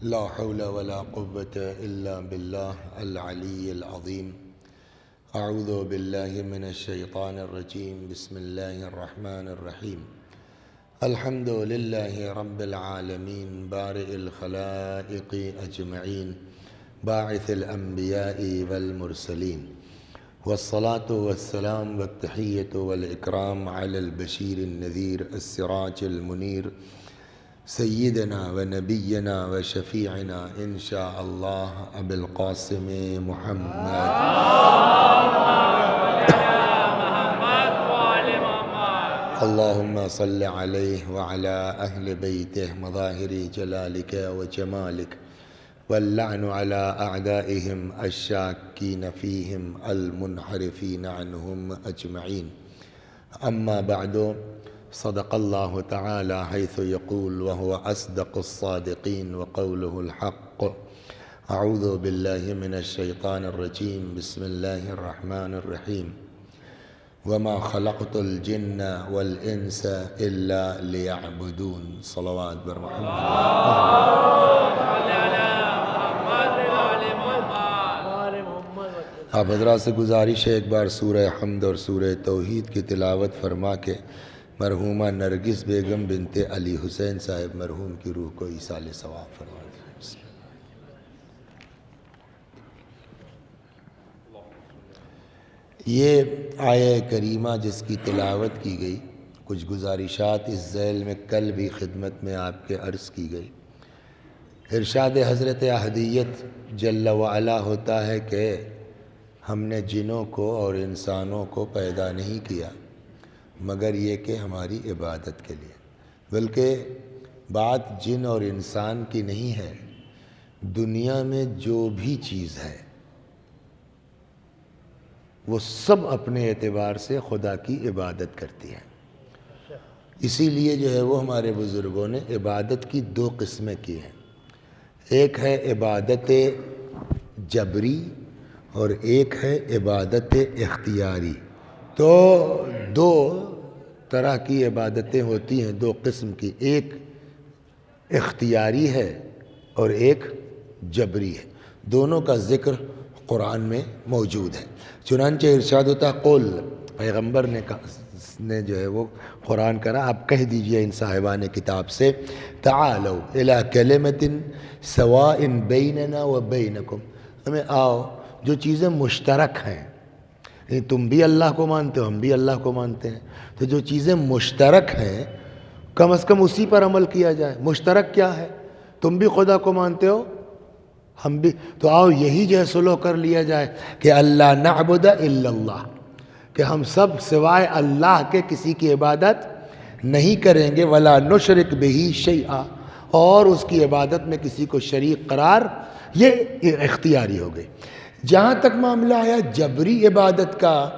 لا حول ولا قوة إلا بالله العلي العظيم. أعوذ بالله من الشيطان الرجيم. بسم الله الرحمن الرحيم. الحمد لله رب العالمين بارئ الخلائق أجمعين باعث الأنبياء والمرسلين، والصلاة والسلام والتحية والإكرام على البشير النذير السراج المنير سيدنا ونبينا وشفيعنا إن شاء الله أبي القاسم محمد. اللهم صل عليه وعلى أهل بيته مظاهر جلالك وجمالك، واللعن على أعدائهم الشاكين فيهم المنحرفين عنهم أجمعين. أما بعد، صدق الله تعالى حيث يقول وهو أصدق الصادقين وقوله الحق. أعوذ بالله من الشيطان الرجيم. بسم الله الرحمن الرحيم. وما خلقت الجن والإنس إلا ليعبدون. صلوات بر محمد. آپ حضرات سے گزارش ہے ایک بار سورہ حمد اور سورہ توحید کی تلاوت فرما کے مرحومہ نرگس بیگم بنت علی حسین صاحب مرحوم کی روح کو ایصال ثواب فرما دیں. یہ آیہ کریمہ جس کی تلاوت کی گئی، کچھ گزارشات اس ذیل میں کل بھی خدمت میں آپ کے عرض کی گئی. ارشاد حضرت احدیت جل وعلا ہوتا ہے کہ ہم نے جنوں کو اور انسانوں کو پیدا نہیں کیا مگر یہ کہ ہماری عبادت کے لیے. بلکہ بات جن اور انسان کی نہیں ہے، دنیا میں جو بھی چیز ہے وہ سب اپنے اعتبار سے خدا کی عبادت کرتی ہے. اسی لیے جو ہے وہ ہمارے بزرگوں نے عبادت کی دو قسمیں کی ہیں. ایک ہے عبادت جبری اور ایک ہے عبادت اختیاری. تو دو طرح کی عبادتیں ہوتی ہیں، دو قسم کی، ایک اختیاری ہے اور ایک جبری ہے. دونوں کا ذکر قرآن میں موجود ہے. چنانچہ ارشاد ہوتا قول، پیغمبر نے جو ہے وہ قرآن کرا، آپ کہہ دیجئے ان صاحبان کتاب سے تعالوا الی کلمۃ سواء بیننا و بینکم، ہمیں آؤ جو چیزیں مشترک ہیں، تم بھی اللہ کو مانتے ہو ہم بھی اللہ کو مانتے ہیں، تو جو چیزیں مشترک ہیں کم از کم اسی پر عمل کیا جائے. مشترک کیا ہے؟ تم بھی خدا کو مانتے ہو ہم بھی، تو آؤ یہی جو ہے سلو کر لیا جائے کہ اللہ نعبد الا اللہ، کہ ہم سب سوائے اللہ کے کسی کی عبادت نہیں کریں گے. ولا نشرک بہ شیئا، اور اس کی عبادت میں کسی کو شریک قرار، یہ اختیاری ہو گئی. جہاں تک معاملہ آیا جبری عبادت کا،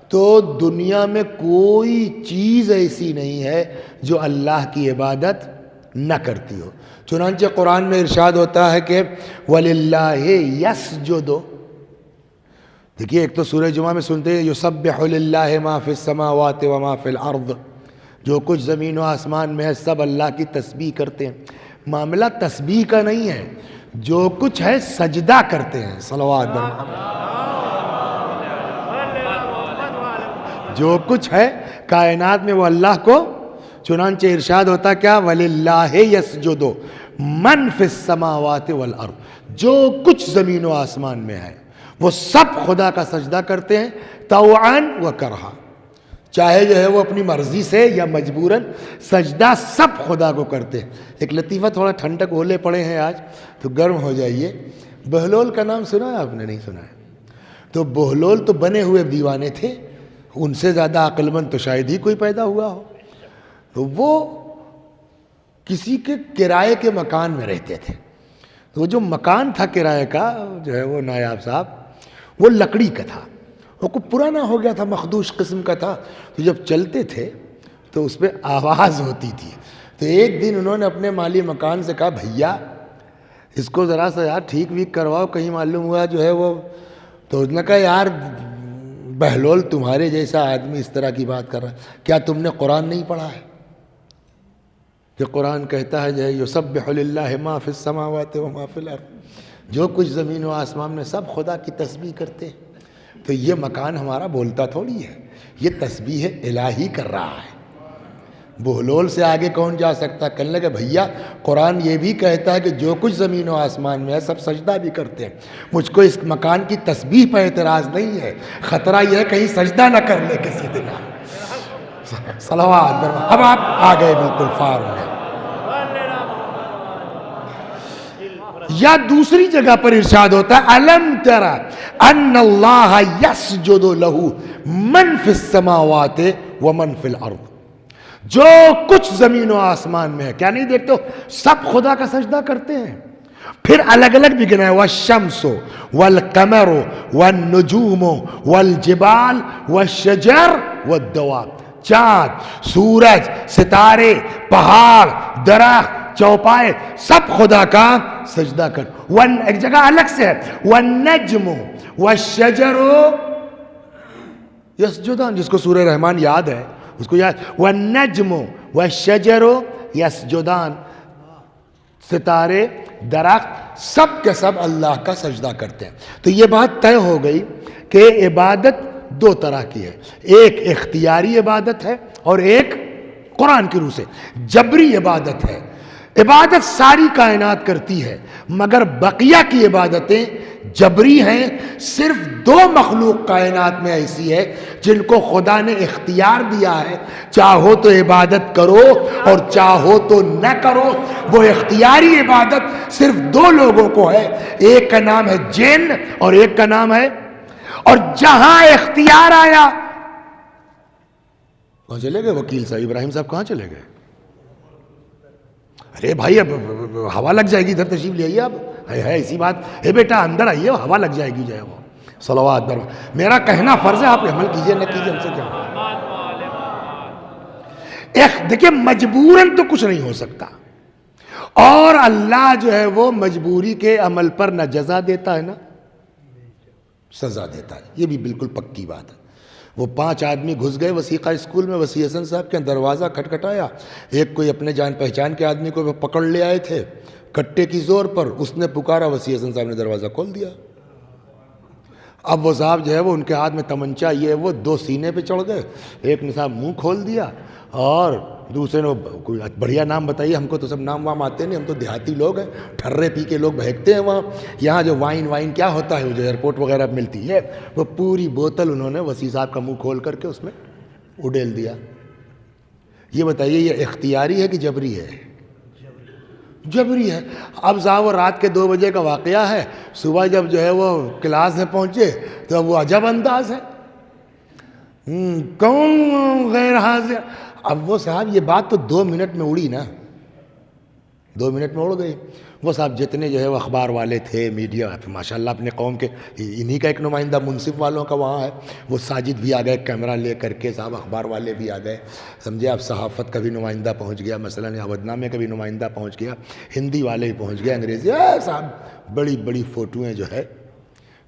تو دنیا میں کوئی چیز ایسی نہیں ہے جو اللہ کی عبادت نہ کرتی ہو. چنانچہ قرآن میں ارشاد ہوتا ہے کہ وَلِلَّهِ يَسْجُدُ. دیکھیے ایک تو سورہ جمعہ میں سنتے ہیں يُسَبِّحُ لِلَّهِ مَا فِي السَّمَاوَاتِ وَمَا فِي الْأَرْضِ، جو کچھ زمین و آسمان میں ہے سب اللہ کی تسبیح کرتے ہیں. معاملہ تسبیح کا نہیں ہے، جو کچھ ہے سجدہ کرتے ہیں. صلوات بر محمد. جو کچھ ہے کائنات میں وہ اللہ کو، چنانچہ ارشاد ہوتا کیا وَلِلَّهِ يَسْجُدُ مَنْ فِي السَّمَاوَاتِ وَالْأَرْضِ، جو کچھ زمین و آسمان میں ہے وہ سب خدا کا سجدہ کرتے ہیں طوعاً وکرہا، چاہے جو ہے وہ اپنی مرضی سے یا مجبوراً، سجدہ سب خدا کو کرتے ہیں. ایک لطیفہ، تھوڑا ٹھنڈک اولے پڑے ہیں آج تو گرم ہو جائیے. بہلول کا نام سنا ہے آپ نے؟ نہیں سنا ہے؟ تو بہلول تو بنے ہوئے دیوانے تھے، ان سے زیادہ عقل مند تو شاید ہی کوئی پیدا ہوا ہو. تو وہ کسی کے کرائے کے مکان میں رہتے تھے. تو وہ جو مکان تھا کرائے کا جو ہے وہ نایاب صاحب، وہ لکڑی کا تھا، وہ کو پرانا ہو گیا تھا، مخدوش قسم کا تھا. تو جب چلتے تھے تو اس پہ آواز ہوتی تھی. تو ایک دن انہوں نے اپنے مالی مکان سے کہا بھیا اس کو ذرا سا یار ٹھیک ویک کرواؤ، کہیں معلوم ہوا جو ہے وہ. تو اس نے کہا یار بہلول تمہارے جیسا آدمی اس طرح کی بات کر رہا ہے، کیا تم نے قرآن نہیں پڑھا ہے؟ کہ قرآن کہتا ہے جو ہے یسبح للہ ما فی السماوات و ما فی الارض، جو کچھ زمین و آسمان میں سب خدا کی تسبیح کرتے ہیں۔ تو یہ مکان ہمارا بولتا تھوڑی ہے، یہ تسبیح الہی کر رہا ہے۔ بہلول سے آگے کون جا سکتا؟ کہنے لگے بھیا قرآن یہ بھی کہتا ہے کہ جو کچھ زمین و آسمان میں ہے سب سجدہ بھی کرتے ہیں، مجھ کو اس مکان کی تسبیح پہ اعتراض نہیں ہے، خطرہ یہ ہے کہیں سجدہ نہ کر لے کسی دن۔ صلوات۔ اب آپ آ گئے بالکل فار میں۔ یا دوسری جگہ پر ارشاد ہوتا ہے الم تر ان اللہ یسجد لہ من فی السماوات ومن فی الارض، جو کچھ زمین و آسمان میں ہے، کیا نہیں دیکھتے ہو سب خدا کا سجدہ کرتے ہیں۔ پھر الگ الگ بھی گنا ہے والشمس والقمر والنجوم والجبال والشجر والدواب، چاند، سورج، ستارے، پہاڑ، درخت، چوپائے، سب خدا کا سجدہ کر۔ ایک جگہ الگ سے ہے والنجم والشجر یسجدان، جس کو سورہ رحمان یاد ہے اس کو یاد، والنجم والشجر یسجدان، ستارے، درخت، سب کے سب اللہ کا سجدہ کرتے ہیں۔ تو یہ بات طے ہو گئی کہ عبادت دو طرح کی ہے، ایک اختیاری عبادت ہے اور ایک قرآن کی روح سے جبری عبادت ہے۔ عبادت ساری کائنات کرتی ہے مگر بقیہ کی عبادتیں جبری ہیں۔ صرف دو مخلوق کائنات میں ایسی ہے جن کو خدا نے اختیار دیا ہے، چاہو تو عبادت کرو اور چاہو تو نہ کرو۔ وہ اختیاری عبادت صرف دو لوگوں کو ہے، ایک کا نام ہے جن اور ایک کا نام ہے، اور جہاں اختیار آیا کہاں چلے گئے وکیل صاحب ابراہیم صاحب کہاں چلے گئے؟ ارے بھائی اب ہوا لگ جائے گی، ادھر تشریف لے آئیے۔ اب ہے ایسی بات ہے بیٹا، اندر آئیے، ہوا لگ جائے گی جو ہے وہ۔ صلوات بر میرا کہنا فرض ہے، آپ عمل کیجئے نہ کیجئے ہم سے کیا۔ دیکھیں مجبوراً تو کچھ نہیں ہو سکتا، اور اللہ جو ہے وہ مجبوری کے عمل پر نہ جزا دیتا ہے نہ سزا دیتا ہے، یہ بھی بالکل پکی بات ہے۔ وہ 5 آدمی گھس گئے وسیقہ اسکول میں، وسیع حسن صاحب کے دروازہ کھٹکھٹایا، ایک کوئی اپنے جان پہچان کے آدمی کو پکڑ لے آئے تھے کٹے کی زور پر، اس نے پکارا، وسیع حسن صاحب نے دروازہ کھول دیا۔ اب وہ صاحب جو ہے وہ ان کے ہاتھ میں تمنچا یہ وہ 2 سینے پہ چڑھ گئے، ایک نے صاحب منہ کھول دیا اور دوسرے نے کوئی بڑھیا نام بتائیے، ہم کو تو سب نام وام آتے نہیں، ہم تو دیہاتی لوگ ہیں، ٹھرے پی کے لوگ بہکتے ہیں وہاں، یہاں جو وائن کیا ہوتا ہے جو ایئرپورٹ وغیرہ ملتی ہے، وہ پوری بوتل انہوں نے وسیع صاحب کا منہ کھول کر کے اس میں اڈیل دیا۔ یہ بتائیے یہ اختیاری ہے کہ جبری ہے؟ جبری ہے۔ اب صاحب وہ رات کے 2 بجے کا واقعہ ہے، صبح جب جو ہے وہ کلاس میں پہنچے تو وہ عجب انداز ہے، کون غیر حاضر؟ اب وہ صاحب یہ بات تو 2 منٹ میں اڑی نا، 2 منٹ میں اڑ گئی۔ وہ صاحب جتنے جو ہے وہ اخبار والے تھے، میڈیا، ماشاءاللہ اپنے قوم کے انہی کا ایک نمائندہ منصف والوں کا وہاں ہے، وہ ساجد بھی آ گئے کیمرہ لے کر کے، صاحب اخبار والے بھی آ گئے، سمجھے آپ، صحافت کا بھی نمائندہ پہنچ گیا، مثلاً اودھ-نامے کا بھی نمائندہ پہنچ گیا، ہندی والے بھی پہنچ گئے، انگریزی، صاحب بڑی بڑی فوٹویں جو ہے۔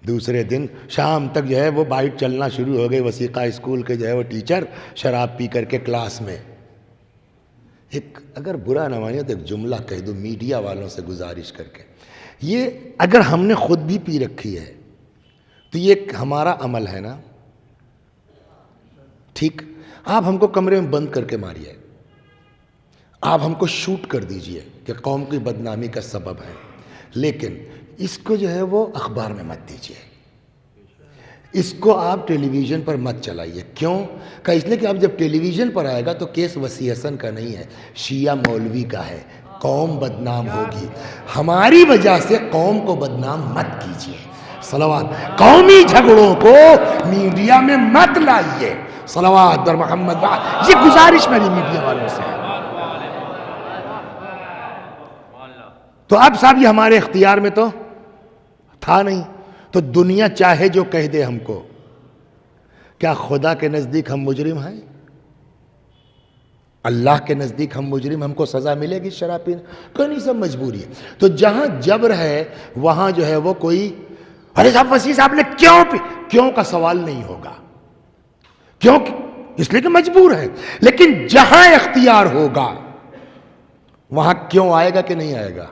دوسرے دن شام تک جو ہے وہ بائٹ چلنا شروع ہو گئی، وسیقہ اسکول کے جو ہے وہ ٹیچر شراب پی کر کے کلاس میں۔ ایک اگر برا نہ مانیے تو ایک جملہ کہہ دو میڈیا والوں سے گزارش کر کے، یہ اگر ہم نے خود بھی پی رکھی ہے تو یہ ہمارا عمل ہے نا، ٹھیک؟ آپ ہم کو کمرے میں بند کر کے ماریے، آپ ہم کو شوٹ کر دیجئے کہ قوم کی بدنامی کا سبب ہے، لیکن اس کو جو ہے وہ اخبار میں مت دیجئے، اس کو آپ ٹیلی ویژن پر مت چلائیے۔ کیوں؟ کہ اس لیے کہ اب جب ٹیلی ویژن پر آئے گا تو کیس وسیع حسن کا نہیں ہے، شیعہ مولوی کا ہے، قوم بدنام ہوگی، ہماری وجہ سے قوم کو بدنام مت کیجیے۔ صلوات۔ قومی جھگڑوں کو میڈیا میں مت لائیے، صلوات در محمد، یہ گزارش میری میڈیا والوں سے ہے۔ تو اب صاحب یہ ہمارے اختیار میں تو تھا نہیں، تو دنیا چاہے جو کہہ دے ہم کو، کیا خدا کے نزدیک ہم مجرم ہیں؟ اللہ کے نزدیک ہم مجرم، ہم کو سزا ملے گی شراب پینے؟ کوئی نہیں، سب مجبوری ہے۔ تو جہاں جبر ہے وہاں جو ہے وہ کوئی ارے صاحب وسیع صاحب نے کیوں کا سوال نہیں ہوگا، کیوں؟ اس لیے کہ مجبور ہے۔ لیکن جہاں اختیار ہوگا وہاں کیوں آئے گا کہ نہیں آئے گا؟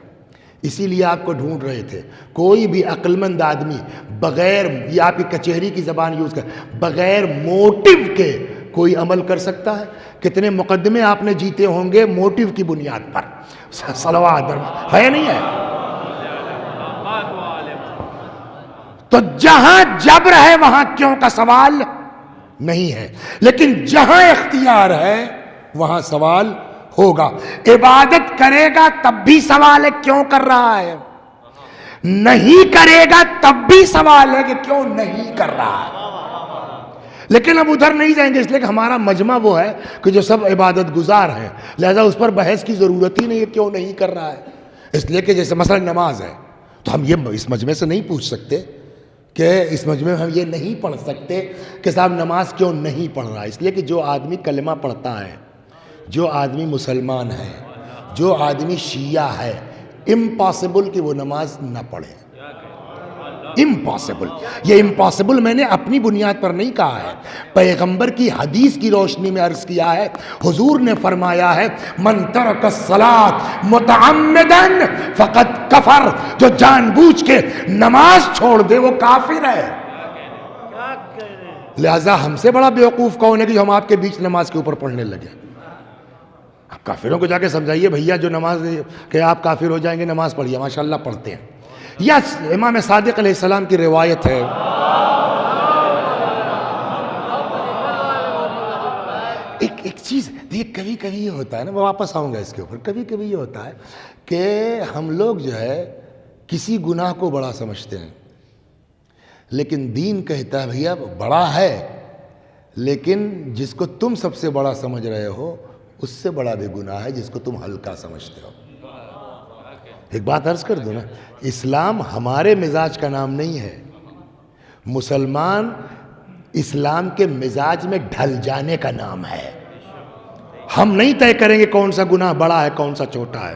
اسی لیے آپ کو ڈھونڈ رہے تھے. کوئی بھی عقل مند آدمی بغیر، یہ آپ کی کچہری کی زبان یوز کر، بغیر موٹیو کے کوئی عمل کر سکتا ہے؟ کتنے مقدمے آپ نے جیتے ہوں گے موٹیو کی بنیاد پر. صلوات ہے نہیں ہے؟ تو جہاں جبر ہے وہاں کیوں کا سوال نہیں ہے، لیکن جہاں اختیار ہے وہاں سوال ہوگا. عبادت کرے گا تب بھی سوال ہے کیوں کر رہا ہے، نہیں کرے گا تب بھی سوال ہے کہ کیوں نہیں کر رہا ہے. لیکن اب ادھر نہیں جائیں گے، اس لیے کہ ہمارا مجمع وہ ہے کہ جو سب عبادت گزار ہیں، لہذا اس پر بحث کی ضرورت ہی نہیں ہے کیوں نہیں کر رہا ہے. اس لیے کہ جیسے مثلا نماز ہے تو ہم یہ اس مجمع سے نہیں پوچھ سکتے کہ اس مجمع میں ہم یہ نہیں پڑھ سکتے کہ صاحب نماز کیوں نہیں پڑھ رہا ہے. اس لیے کہ جو آدمی کلمہ پڑھتا ہے، جو آدمی مسلمان ہے، جو آدمی شیعہ ہے، امپاسبل کہ وہ نماز نہ پڑھے. امپاسبل. یہ امپاسبل میں نے اپنی بنیاد پر نہیں کہا ہے، پیغمبر کی حدیث کی روشنی میں عرض کیا ہے. حضور نے فرمایا ہے من ترک الصلاۃ متعمدا فقد کفر، جو جان بوجھ کے نماز چھوڑ دے وہ کافر ہے. لہذا ہم سے بڑا بیوقوف کون ہے کہ جو ہم آپ کے بیچ نماز کے اوپر پڑھنے لگے. آپ کافروں کو جا کے سمجھائیے بھیا جو نماز کہ آپ کافر ہو جائیں گے، نماز پڑھیے، ماشاءاللہ پڑھتے ہیں. یس، امام صادق علیہ السلام کی روایت ہے، ایک چیز دیکھیے، کبھی کبھی یہ ہوتا ہے نا، میں واپس آؤں گا اس کے اوپر، کبھی کبھی یہ ہوتا ہے کہ ہم لوگ جو ہے کسی گناہ کو بڑا سمجھتے ہیں، لیکن دین کہتا ہے بھیا بڑا ہے، لیکن جس کو تم سب سے بڑا سمجھ رہے ہو اس سے بڑا بھی گناہ ہے جس کو تم ہلکا سمجھتے ہو. ایک بات عرض کر دوں نا، اسلام ہمارے مزاج کا نام نہیں ہے. مسلمان اسلام کے مزاج میں ڈھل جانے کا نام ہے. ہم نہیں طے کریں گے کون سا گناہ بڑا ہے کون سا چھوٹا ہے،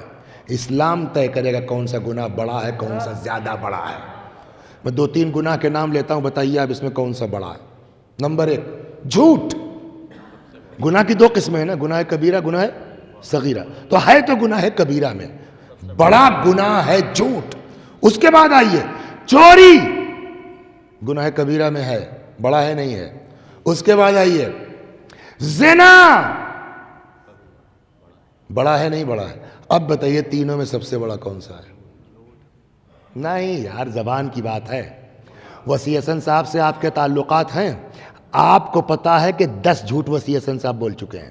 اسلام طے کرے گا کون سا گناہ بڑا ہے کون سا زیادہ بڑا ہے. میں 2-3 گناہ کے نام لیتا ہوں، بتائیے آپ اس میں کون سا بڑا ہے. نمبر 1 جھوٹ. گناہ کی 2 قسمیں ہیں نا، گناہ کبیرہ گناہ صغیرہ. تو ہے تو گناہ کبیرہ میں بڑا گناہ ہے جھوٹ. اس کے بعد آئیے چوری، گناہ کبیرہ میں ہے، بڑا ہے نہیں ہے. اس کے بعد آئیے زنا، بڑا ہے نہیں بڑا ہے. اب بتائیے تینوں میں سب سے بڑا کون سا ہے؟ نہیں یار، زبان کی بات ہے. وسیع حسن صاحب سے آپ کے تعلقات ہیں، آپ کو پتا ہے کہ 10 جھوٹ وسیع حسن صاحب بول چکے ہیں،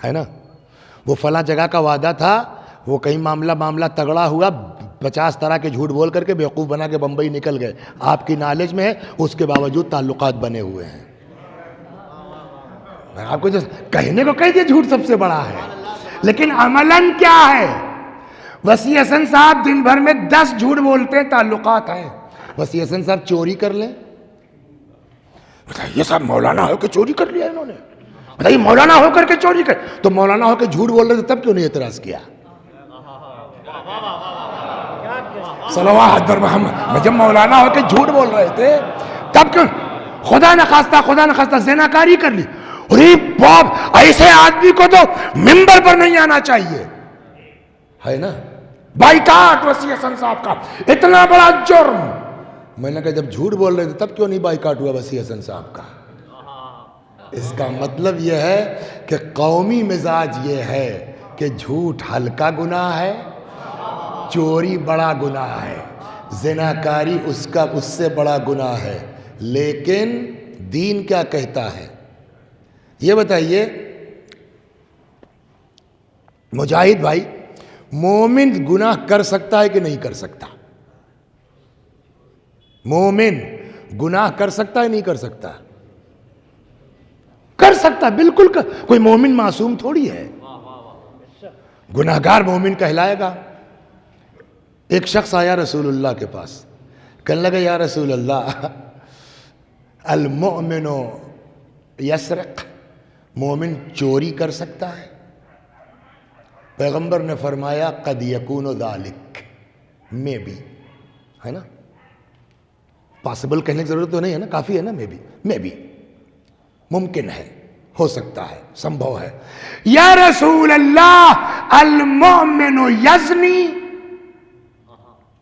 ہے نا. وہ فلاں جگہ کا وعدہ تھا، وہ کہیں معاملہ تگڑا ہوا، 50 طرح کے جھوٹ بول کر کے بیوقوف بنا کے بمبئی نکل گئے. آپ کی نالج میں ہے، اس کے باوجود تعلقات بنے ہوئے ہیں. میں آپ کو جو کہنے کو کہہ دیا جھوٹ سب سے بڑا ہے، لیکن عملاً کیا ہے؟ وسیع حسن صاحب دن بھر میں 10 جھوٹ بولتے ہیں، تعلقات ہیں. وسیع حسن صاحب چوری کر لیں، بتائیے صاحب مولانا ہو کے چوری کر لیا انہوں نے، بتائیے مولانا ہو کر کے چوری کر، تو مولانا ہو کے جھوٹ بول رہے تھے تب کیوں نہیں اعتراض کیا؟ صلوات بر محمد. جب مولانا ہو کے جھوٹ بول رہے تھے تب کیوں؟ خدا نخواستہ زناکاری کر لی، ارے باپ، ایسے آدمی کو تو منبر پر نہیں آنا چاہیے، ہے نا. بائیکاٹ وسیع حسن صاحب کا، اتنا بڑا جرم. میں نے کہا جب جھوٹ بول رہے تھے تب کیوں نہیں بائیکاٹ ہوا وسیع حسن صاحب کا؟ اس کا مطلب یہ ہے کہ قومی مزاج یہ ہے کہ جھوٹ ہلکا گناہ ہے، چوری بڑا گناہ ہے، زناکاری اس سے بڑا گناہ ہے. لیکن دین کیا کہتا ہے یہ بتائیے مجاہد بھائی، مومن گناہ کر سکتا ہے کہ نہیں کر سکتا؟ مومن گناہ کر سکتا ہے نہیں کر سکتا؟ کر سکتا، بالکل کوئی مومن معصوم تھوڑی ہے، گناہگار مومن کہلائے گا. ایک شخص آیا رسول اللہ کے پاس، کہنے لگا یا رسول اللہ المؤمن یسرق، مومن چوری کر سکتا ہے؟ پیغمبر نے فرمایا قد یکون ذالک، میں بھی، ہے نا. پاسبل کہنے کی ضرورت تو نہیں ہے نا، کافی ہے نا، میں بھی ممکن ہے. ہو سکتا ہے، سمبھو ہے۔ یا رسول اللہ المؤمن یزنی،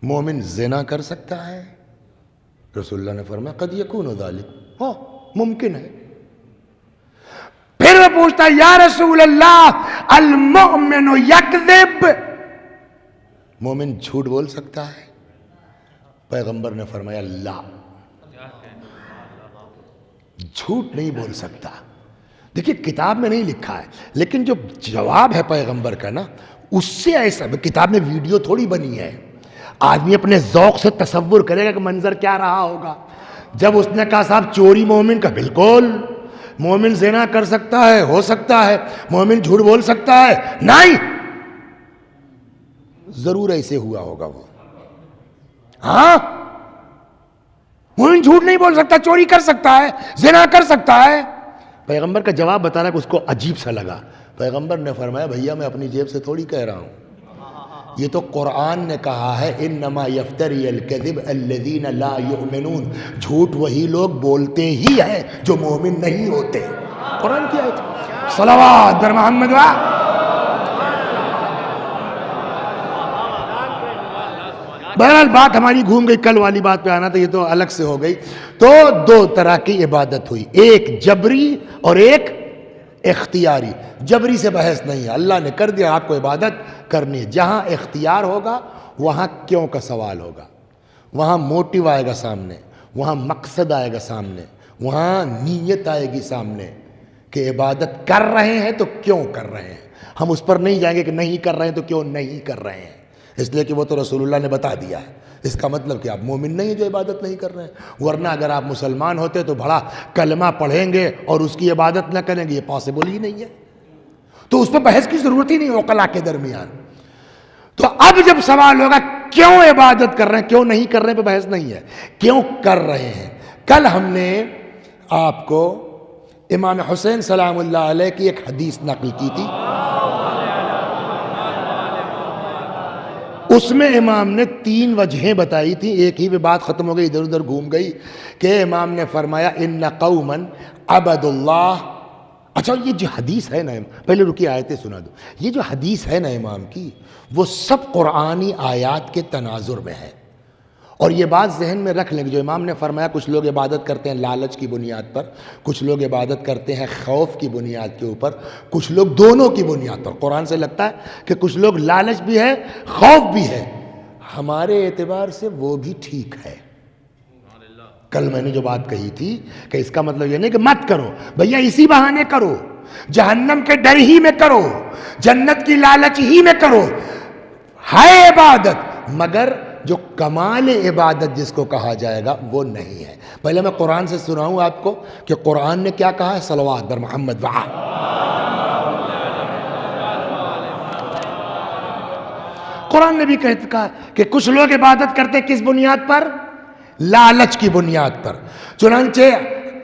مومن زنا کر سکتا ہے؟ رسول اللہ نے فرمایا قد یکون ذالک، ہاں ممکن ہے۔ پھر وہ پوچھتا ہے یا رسول اللہ المؤمن یکذب، مومن جھوٹ بول سکتا ہے؟ پیغمبر نے فرمایا لا، جھوٹ نہیں بول سکتا۔ دیکھیے کتاب میں نہیں لکھا ہے، لیکن جو جواب ہے پیغمبر کا نا، اس سے ایسا، کتاب میں ویڈیو تھوڑی بنی ہے، آدمی اپنے ذوق سے تصور کرے گا کہ منظر کیا رہا ہوگا۔ جب اس نے کہا صاحب چوری مومن کا، بالکل مومن زنا کر سکتا ہے، ہو سکتا ہے، مومن جھوٹ بول سکتا ہے، نہیں، ضرور ایسے ہوا ہوگا وہ، ہاں مومن جھوٹ نہیں بول سکتا، چوری کر سکتا ہے، زنا کر سکتا ہے۔ پیغمبر کا جواب بتا رہا ہے کہ اس کو عجیب سا لگا۔ پیغمبر نے فرمایا بھیا میں اپنی جیب سے تھوڑی کہہ رہا ہوں، یہ تو قرآن نے کہا ہے انما یفتری الکذب الذین لا یؤمنون، جھوٹ وہی لوگ بولتے ہی ہیں جو مومن نہیں ہوتے۔ قرآن کی آیت، صلوات بر محمد و بہرحال بات ہماری گھوم گئی، کل والی بات پہ آنا تھا، یہ تو الگ سے ہو گئی۔ تو دو طرح کی عبادت ہوئی، ایک جبری اور ایک اختیاری۔ جبری سے بحث نہیں ہے، اللہ نے کر دیا آپ کو عبادت کرنی ہے۔ جہاں اختیار ہوگا وہاں کیوں کا سوال ہوگا، وہاں موٹیو آئے گا سامنے، وہاں مقصد آئے گا سامنے، وہاں نیت آئے گی سامنے کہ عبادت کر رہے ہیں تو کیوں کر رہے ہیں۔ ہم اس پر نہیں جائیں گے کہ نہیں کر رہے ہیں تو کیوں نہیں کر رہے ہیں، اس لیے کہ وہ تو رسول اللہ نے بتا دیا ہے۔ اس کا مطلب کہ آپ مومن نہیں ہیں جو عبادت نہیں کر رہے ہیں، ورنہ اگر آپ مسلمان ہوتے تو بڑا کلمہ پڑھیں گے اور اس کی عبادت نہ کریں گے، یہ پاسبل ہی نہیں ہے، تو اس پہ بحث کی ضرورت ہی نہیں ہے عقلاء کے درمیان۔ تو اب جب سوال ہوگا کیوں عبادت کر رہے ہیں، کیوں نہیں کر رہے ہیں پہ بحث نہیں ہے، کیوں کر رہے ہیں۔ کل ہم نے آپ کو امام حسین سلام اللہ علیہ کی ایک حدیث نقل کی تھی، اس میں امام نے 3 وجہیں بتائی تھی، ایک ہی میں بات ختم ہو گئی، ادھر ادھر گھوم گئی، کہ امام نے فرمایا ان قوما عبدوا اللہ۔ اچھا یہ جو حدیث ہے نا، پہلے رکی آیتیں سنا دو، یہ جو حدیث ہے نا امام کی، وہ سب قرآنی آیات کے تناظر میں ہے۔ اور یہ بات ذہن میں رکھ لیں کہ جو امام نے فرمایا کچھ لوگ عبادت کرتے ہیں لالچ کی بنیاد پر، کچھ لوگ عبادت کرتے ہیں خوف کی بنیاد کے اوپر، کچھ لوگ دونوں کی بنیاد پر۔ قرآن سے لگتا ہے کہ کچھ لوگ لالچ بھی ہے خوف بھی ہے، ہمارے اعتبار سے وہ بھی ٹھیک ہے۔ کل میں نے جو بات کہی تھی کہ اس کا مطلب یہ نہیں کہ مت کرو، بھیا اسی بہانے کرو، جہنم کے ڈر ہی میں کرو، جنت کی لالچ ہی میں کرو، ہے عبادت، مگر جو کمال عبادت جس کو کہا جائے گا وہ نہیں ہے۔ پہلے میں قرآن سے سناؤں آپ کو کہ قرآن نے کیا کہا ہے، صلوات بر محمد وآل۔ قرآن نے بھی کہا کہ کچھ لوگ عبادت کرتے کس بنیاد پر، لالچ کی بنیاد پر۔ چنانچہ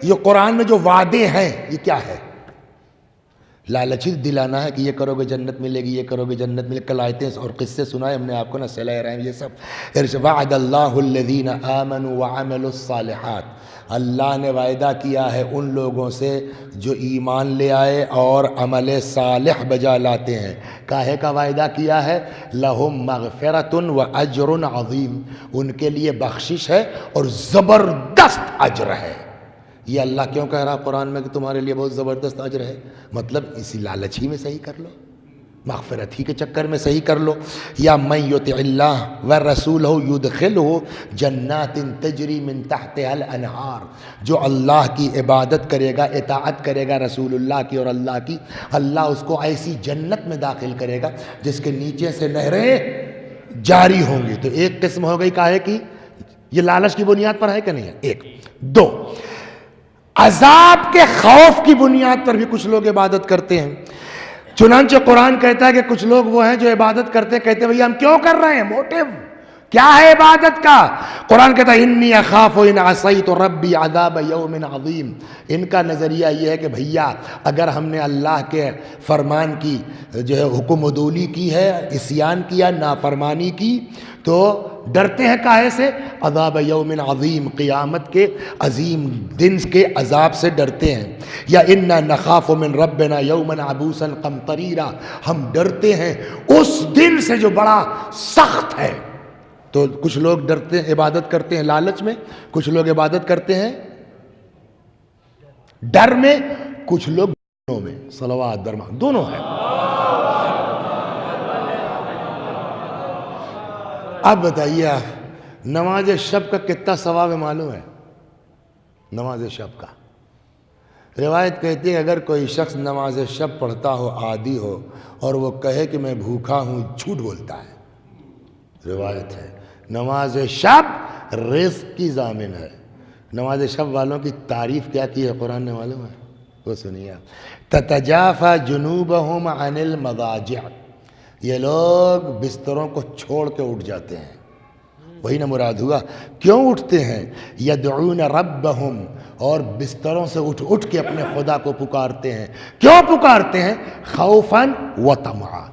یہ قرآن میں جو وعدے ہیں یہ کیا ہے، لالچ ہی دلانا ہے کہ یہ کرو گے جنت ملے گی، یہ کرو گے جنت ملے گی۔ کل آیتیں اور قصے سنائے ہم نے آپ کو نا، صلہ رحم یہ سب۔ وعد اللہ الذین آمنوا وعملوا الصالحات، اللہ نے وعدہ کیا ہے ان لوگوں سے جو ایمان لے آئے اور عمل صالح بجا لاتے ہیں۔ کاہے کا وعدہ کیا ہے، لہم مغفرۃ واجر عظیم، ان کے لیے بخشش ہے اور زبردست اجر ہے۔ یہ اللہ کیوں کہہ رہا قرآن میں کہ تمہارے لیے بہت زبردست اجر ہے، مطلب اسی لالچ ہی میں صحیح کر لو، مغفرت ہی کے چکر میں صحیح کر لو۔ یا من یطع اللہ ورسولہ یدخلہ جنات تجری من تحتها الانہار، جو اللہ کی عبادت کرے گا، اطاعت کرے گا رسول اللہ کی اور اللہ کی، اللہ اس کو ایسی جنت میں داخل کرے گا جس کے نیچے سے نہریں جاری ہوں گی۔ تو ایک قسم ہو گئی کاہے کی، یہ لالچ کی بنیاد پر ہے کہ نہیں ہے، ایک۔ دو، عذاب کے خوف کی بنیاد پر بھی کچھ لوگ عبادت کرتے ہیں۔ چنانچہ قرآن کہتا ہے کہ کچھ لوگ وہ ہیں جو عبادت کرتے ہیں، کہتے ہیں بھئی ہم کیوں کر رہے ہیں، موٹیو کیا ہے عبادت کا۔ قرآن کہتا ہے انی اخاف ان عصیت ربی عذاب یوم عظیم، ان کا نظریہ یہ ہے کہ بھیا اگر ہم نے اللہ کے فرمان کی جو ہے حکم عدولی کی ہے، عصیان کیا، نافرمانی کی، تو ڈرتے ہیں کاہے سے؟ عذاب یوم عظیم، قیامت کے عظیم دن کے عذاب سے ڈرتے ہیں. یا انا نخاف من ربنا یوما عبوسا قمطریرا، ہم ڈرتے ہیں اس دن سے جو بڑا سخت ہے. تو کچھ لوگ ڈرتے ہیں، عبادت کرتے ہیں لالچ میں، کچھ لوگ عبادت کرتے ہیں ڈر میں، کچھ لوگ دونوں میں. صلوات برما دونوں ہیں. اب بتائیے نماز شب کا کتنا ثواب ہے معلوم ہے؟ نماز شب کا روایت کہتی ہے اگر کوئی شخص نماز شب پڑھتا ہو، عادی ہو، اور وہ کہے کہ میں بھوکا ہوں، جھوٹ بولتا ہے. روایت ہے نماز شب رزق کی ضامن ہے. نماز شب والوں کی تعریف کیا کی ہے قرآن نے معلوم ہے؟ وہ سنیے. تتجافى جنوبهم عن المضاجع، یہ لوگ بستروں کو چھوڑ کے اٹھ جاتے ہیں. وہی نہ مراد ہوا. کیوں اٹھتے ہیں؟ یدعون ربهم، اور بستروں سے اٹھ کے اپنے خدا کو پکارتے ہیں. کیوں پکارتے ہیں؟ خوفا و طمعا،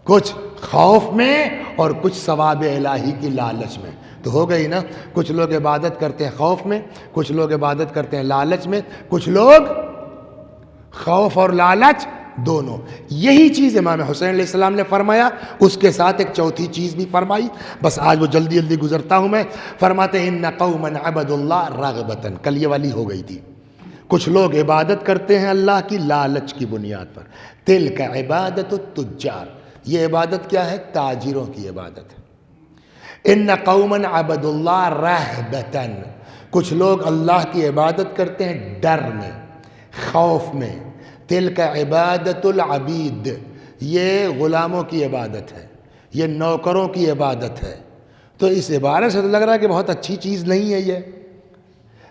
کچھ خوف میں اور کچھ ثواب الہی کی لالچ میں. تو ہو گئی نا، کچھ لوگ عبادت کرتے ہیں خوف میں، کچھ لوگ عبادت کرتے ہیں لالچ میں، کچھ لوگ خوف اور لالچ دونوں. یہی چیز امام حسین علیہ السلام نے فرمایا. اس کے ساتھ ایک چوتھی چیز بھی فرمائی، بس آج وہ جلدی جلدی گزرتا ہوں میں. فرماتے ہیں ان قوما عبدوا اللہ رغبتا، کل یہ والی ہو گئی تھی. کچھ لوگ عبادت کرتے ہیں اللہ کی لالچ کی بنیاد پر. تلک عبادت التجار، یہ عبادت کیا ہے؟ تاجروں کی عبادت ہے. ان قوما عبدوا اللہ رہبتا، کچھ لوگ اللہ کی عبادت کرتے ہیں ڈر میں، خوف میں. تلک عبادت العبید، یہ غلاموں کی عبادت ہے، یہ نوکروں کی عبادت ہے. تو اس عبارت سے تو لگ رہا ہے کہ بہت اچھی چیز نہیں ہے یہ،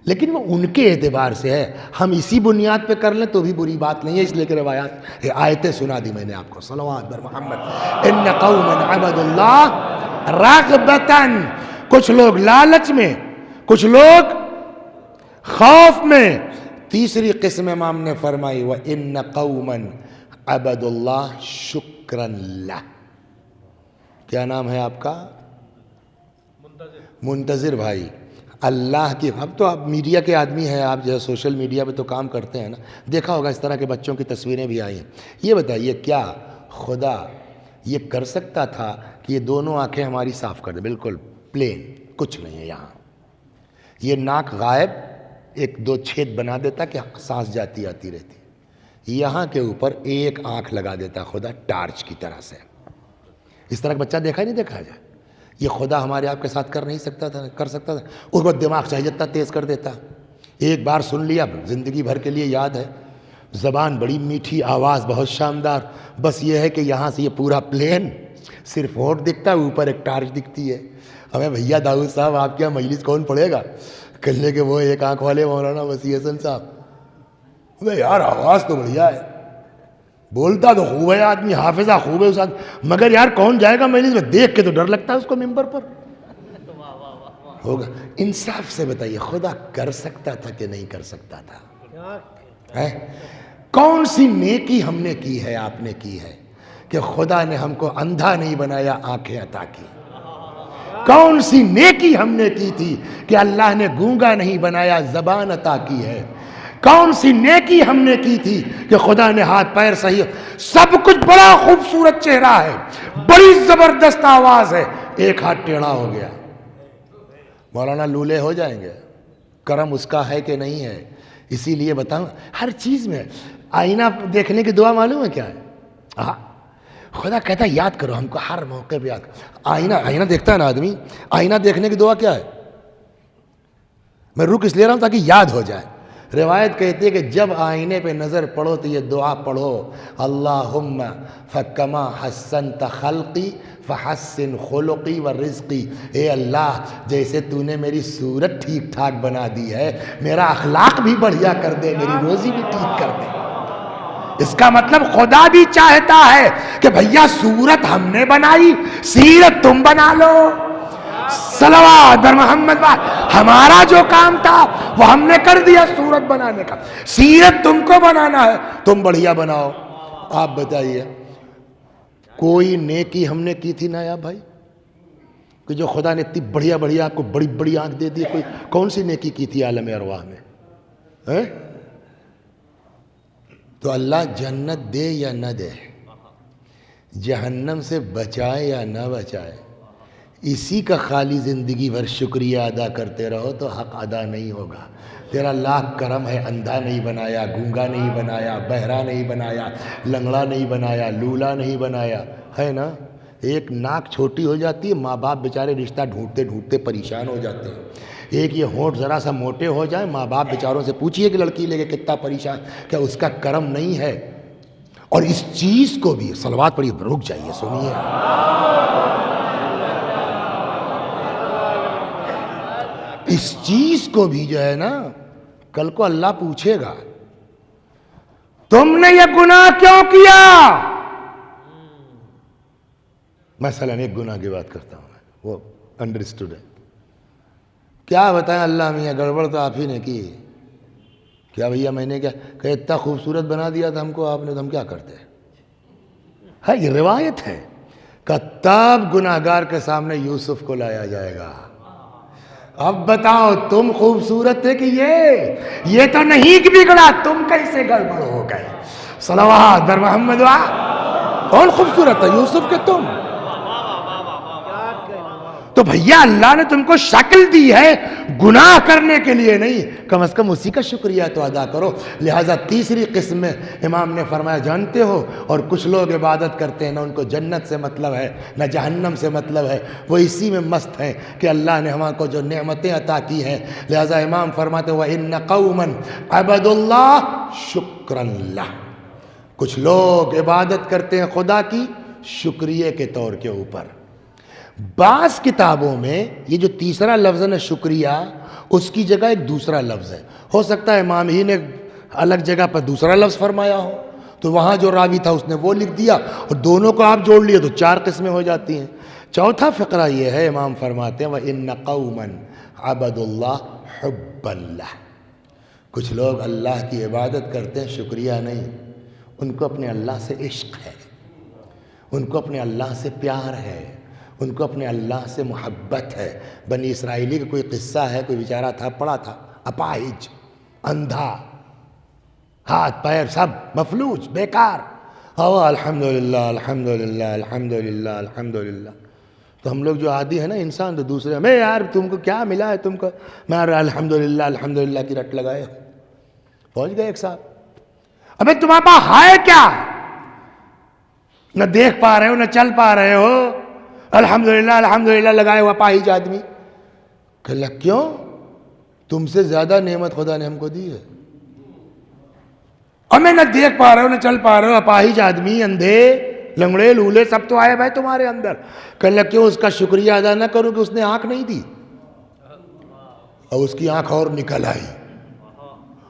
لیکن وہ ان کے اعتبار سے ہے. ہم اسی بنیاد پہ کر لیں تو بھی بری بات نہیں ہے. اس لیے کہ روایات آیتیں سنا دی میں نے آپ کو. صلوات بر محمد. ان قوما عبدوا اللہ رغبتا، کچھ لوگ لالچ میں، کچھ لوگ خوف میں. تیسری قسم امام نے فرمائی وَإِنَّ قَوْمًا عَبَدُ اللَّهِ شُكْرًا لَهُ. کیا نام ہے آپ کا؟ منتظر بھائی. اللہ کی، اب تو آپ میڈیا کے آدمی ہیں، آپ جو ہے سوشل میڈیا پہ تو کام کرتے ہیں نا، دیکھا ہوگا اس طرح کے بچوں کی تصویریں بھی آئی ہیں. یہ بتائیے کیا خدا یہ کر سکتا تھا کہ یہ دونوں آنکھیں ہماری صاف کر دے؟ بالکل پلین، کچھ نہیں ہے یہاں. یہ ناک غائب، ایک دو چھید بنا دیتا کہ سانس جاتی آتی رہتی. یہاں کے اوپر ایک آنکھ لگا دیتا خدا ٹارچ کی طرح سے. اس طرح کا بچہ دیکھا نہیں دیکھا جائے؟ یہ خدا ہمارے آپ کے ساتھ کر نہیں سکتا تھا؟ کر سکتا تھا. اس کو دماغ چاہیے جتنا تیز کر دیتا. ایک بار سن لیا زندگی بھر کے لیے یاد ہے. زبان بڑی میٹھی، آواز بہت شاندار، بس یہ ہے کہ یہاں سے یہ پورا پلین، صرف ہونٹ دکھتا ہے، اوپر ایک ٹارچ دکھتی ہے. ہمیں بھیا داؤد صاحب آپ کے یہاں مجلس کون پڑھے گا؟ کلے کے وہ ایک آنکھ والے مولانا وسیع حسن صاحب. یار آواز تو بڑھیا ہے، بولتا تو خوب ہے آدمی، حافظہ خوب ہے اس آدمی، مگر یار کون جائے گا مجلس میں؟ دیکھ کے تو ڈر لگتا ہے اس کو ممبر پر. ہوگا انصاف سے بتائیے خدا کر سکتا تھا کہ نہیں کر سکتا تھا؟ کون سی نیکی ہم نے کی ہے، آپ نے کی ہے کہ خدا نے ہم کو اندھا نہیں بنایا، آنکھیں عطا کی؟ کون سی نیکی ہم نے کی تھی کہ اللہ نے گونگا نہیں بنایا، زبان عطا کی ہے؟ کون سی نیکی ہم نے کی تھی کہ خدا نے ہاتھ پیر صحیح، سب کچھ بڑا خوبصورت چہرہ ہے، بڑی زبردست آواز ہے، ایک ہاتھ ٹیڑھا ہو گیا. مولانا لولے ہو جائیں گے؟ کرم اس کا ہے کہ نہیں ہے؟ اسی لیے بتاؤں ہر چیز میں آئینہ دیکھنے کی دعا معلوم ہے کیا ہے؟ خدا کہتا ہے یاد کرو ہم کو ہر موقع پہ یاد کرو. آئینہ دیکھتا ہے نا آدمی، آئینہ دیکھنے کی دعا کیا ہے؟ میں رک اس لیے رہا ہوں تاکہ یاد ہو جائے. روایت کہتی ہے کہ جب آئینے پہ نظر پڑو تو یہ دعا پڑھو، اللہم فکما حسنت خلقی فحسن خلقی ورزقی. اے اللہ جیسے تو نے میری صورت ٹھیک ٹھاک بنا دی ہے، میرا اخلاق بھی بڑھیا کر دے، میری روزی بھی ٹھیک کر دے. اس کا مطلب خدا بھی چاہتا ہے کہ بھیا صورت ہم نے بنائی، سیرت تم بنا لو. صلوات بر محمد. ہمارا جو کام تھا وہ ہم نے کر دیا صورت بنانے کا، سیرت تم کو بنانا ہے، تم بڑھیا بناؤ. آپ بتائیے کوئی نیکی ہم نے کی تھی نا یا بھائی؟ کہ جو خدا نے اتنی بڑھیا بڑھیا آپ کو بڑی بڑی آنکھ دے دی، کوئی کون سی نیکی کی تھی عالم ارواح میں؟ تو اللہ جنت دے یا نہ دے، جہنم سے بچائے یا نہ بچائے، اسی کا خالی زندگی بھر شکریہ ادا کرتے رہو تو حق ادا نہیں ہوگا۔ تیرا لاکھ کرم ہے، اندھا نہیں بنایا، گونگا نہیں بنایا، بہرا نہیں بنایا، لنگڑا نہیں بنایا، لولا نہیں بنایا، ہے نا؟ ایک ناک چھوٹی ہو جاتی ہے، ماں باپ بیچارے رشتہ ڈھونڈتے ڈھونڈتے پریشان ہو جاتے ہیں۔ ایک یہ ہونٹ ذرا سا موٹے ہو جائیں، ماں باپ بیچاروں سے پوچھئے کہ لڑکی لے کے کتنا پریشان، کیا اس کا کرم نہیں ہے؟ اور اس چیز کو بھی صلوات پڑھیے، رک جائیے سنیے، اس چیز کو بھی جو ہے نا کل کو اللہ پوچھے گا تم نے یہ گناہ کیوں کیا؟ مثلا ایک گناہ کی بات کرتا ہوں میں، وہ انڈرسٹوڈ ہے، کیا بتائیں اللہ میاں گڑبڑ تو آپ ہی نے کی، کیا بھیا میں نے کیا کہ اتنا خوبصورت بنا دیا تھا ہم کو آپ نے، تو ہم کیا کرتے ہیں؟ ہے یہ روایت ہے کہ تب گناہگار کے سامنے یوسف کو لایا جائے گا، اب بتاؤ تم خوبصورت تھے کہ یہ تو نہیں بگڑا، تم کیسے گڑبڑ ہو گئے؟ صلوات بر محمد کون خوبصورت ہے؟ یوسف کے تم؟ تو بھیا اللہ نے تم کو شکل دی ہے گناہ کرنے کے لیے نہیں، کم از کم اسی کا شکریہ تو ادا کرو۔ لہٰذا تیسری قسم میں امام نے فرمایا جانتے ہو، اور کچھ لوگ عبادت کرتے ہیں نہ ان کو جنت سے مطلب ہے نہ جہنم سے مطلب ہے، وہ اسی میں مست ہیں کہ اللہ نے ہمارے کو جو نعمتیں عطا کی ہیں۔ لہٰذا امام فرماتے وَإِنَّ قَوْمًا عَبَدُوا اللَّهَ شُكْرًا لَهُ، کچھ لوگ عبادت کرتے ہیں خدا کی شکریہ کے طور کے اوپر۔ بعض کتابوں میں یہ جو تیسرا لفظ ہے نا شکریہ، اس کی جگہ ایک دوسرا لفظ ہے، ہو سکتا ہے امام ہی نے الگ جگہ پر دوسرا لفظ فرمایا ہو، تو وہاں جو راوی تھا اس نے وہ لکھ دیا، اور دونوں کو آپ جوڑ لیے تو 4 قسمیں ہو جاتی ہیں۔ چوتھا فقرہ یہ ہے، امام فرماتے ہیں وَإِنَّ قَوْمًا عَبَدُوا اللَّهَ حُبًّا لَهُ، کچھ لوگ اللہ کی عبادت کرتے ہیں شکریہ نہیں، ان کو اپنے اللہ سے عشق ہے، ان کو اپنے اللہ سے پیار ہے، ان کو اپنے اللہ سے محبت ہے۔ بنی اسرائیلی کا کوئی قصہ ہے، کوئی بیچارہ تھا، پڑا تھا، اپاہج، اندھا، ہاتھ پیر سب مفلوج، بیکار، الحمدللہ الحمدللہ الحمدللہ الحمدللہ۔ تو ہم لوگ جو عادی ہے نا انسان، تو دوسرے میں یار تم کو کیا ملا ہے تم کو، میں الحمدللہ الحمدللہ کی رٹ لگائے۔ پہنچ گئے ایک صاحب، ابے تمہارے پاس ہے کیا؟ نہ دیکھ پا رہے ہو نہ چل پا رہے ہو، الحمدللہ الحمدللہ لگائے ہوا پاہیج آدمی۔ کہ اللہ کیوں؟ تم سے زیادہ نعمت خدا نے ہم کو دی ہے، اور میں نہ دیکھ پا رہے ہو نہ چل پا رہے ہو، اپاہج آدمی، اندھے لنگڑے لولے سب تو آئے بھائی تمہارے اندر، کہ اللہ کیوں اس کا شکریہ ادا نہ کرو کہ اس نے آنکھ نہیں دی، اور اس کی آنکھ اور نکل آئی،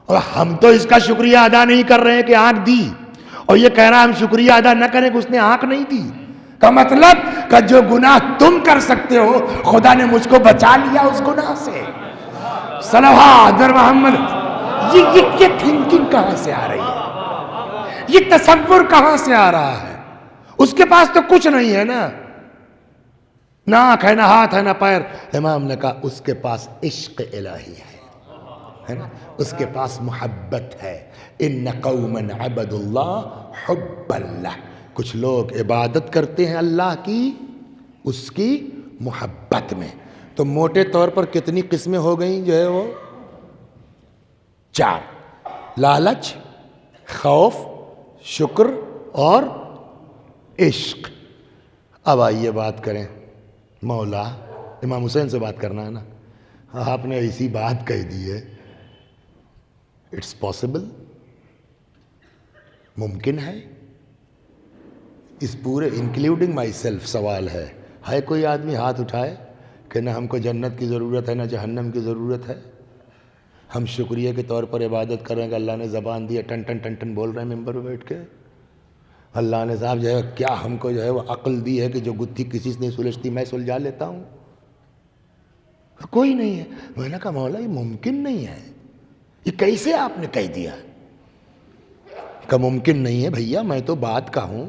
اور ہم تو اس کا شکریہ ادا نہیں کر رہے ہیں کہ آنکھ دی، اور یہ کہہ رہا ہم شکریہ ادا نہ کریں کہ اس نے آنکھ نہیں دی، کا مطلب کہ جو گناہ تم کر سکتے ہو خدا نے مجھ کو بچا لیا اس گناہ سے۔ صلوات بر محمد، یہ تھنکنگ کہاں سے آ رہی ہے؟ یہ تصور کہاں سے آ رہا ہے؟ اس کے پاس تو کچھ نہیں ہے نا، نہ آنکھ ہے نہ ہاتھ ہے نہ پیر۔ امام نے کہا اس کے پاس عشق الہی ہے نا، اس کے پاس محبت ہے۔ ان قوما عبدوا اللہ حبا لہ، کچھ لوگ عبادت کرتے ہیں اللہ کی اس کی محبت میں۔ تو موٹے طور پر کتنی قسمیں ہو گئیں جو ہے وہ 4: لالچ، خوف، شکر اور عشق۔ اب آئیے بات کریں مولا، امام حسین سے بات کرنا ہے نا، آپ نے ایسی بات کہہ دی ہے، اٹس پاسبل، ممکن ہے؟ اس پورے انکلیوڈنگ مائی سیلف سوال ہے کوئی آدمی ہاتھ اٹھائے کہ نہ ہم کو جنت کی ضرورت ہے نہ جہنم کی ضرورت ہے، ہم شکریہ کے طور پر عبادت کر رہے ہیں کہ اللہ نے زبان دی ہے، ٹن ٹن ٹن ٹن بول رہے ہیں ممبر پہ بیٹھ کے، اللہ نے صاحب جو ہے کیا ہم کو جو ہے وہ عقل دی ہے کہ جو گتھی کسی سے نہیں سلجھتی میں سلجھا لیتا ہوں، کوئی نہیں ہے۔ میں نے کہا مولا یہ ممکن نہیں ہے، یہ کیسے آپ نے کہہ دیا کہ ممکن نہیں ہے؟ بھیا میں تو بات کا ہوں،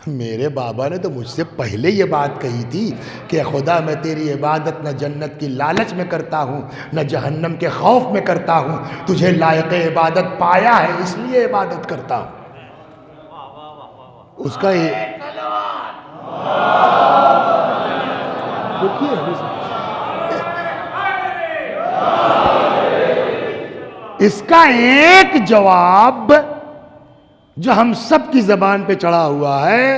میرے بابا نے تو مجھ سے پہلے یہ بات کہی تھی کہ خدا میں تیری عبادت نہ جنت کی لالچ میں کرتا ہوں نہ جہنم کے خوف میں کرتا ہوں، تجھے لائق عبادت پایا ہے اس لیے عبادت کرتا ہوں۔ اس کا اس کا ایک جواب جو ہم سب کی زبان پہ چڑھا ہوا ہے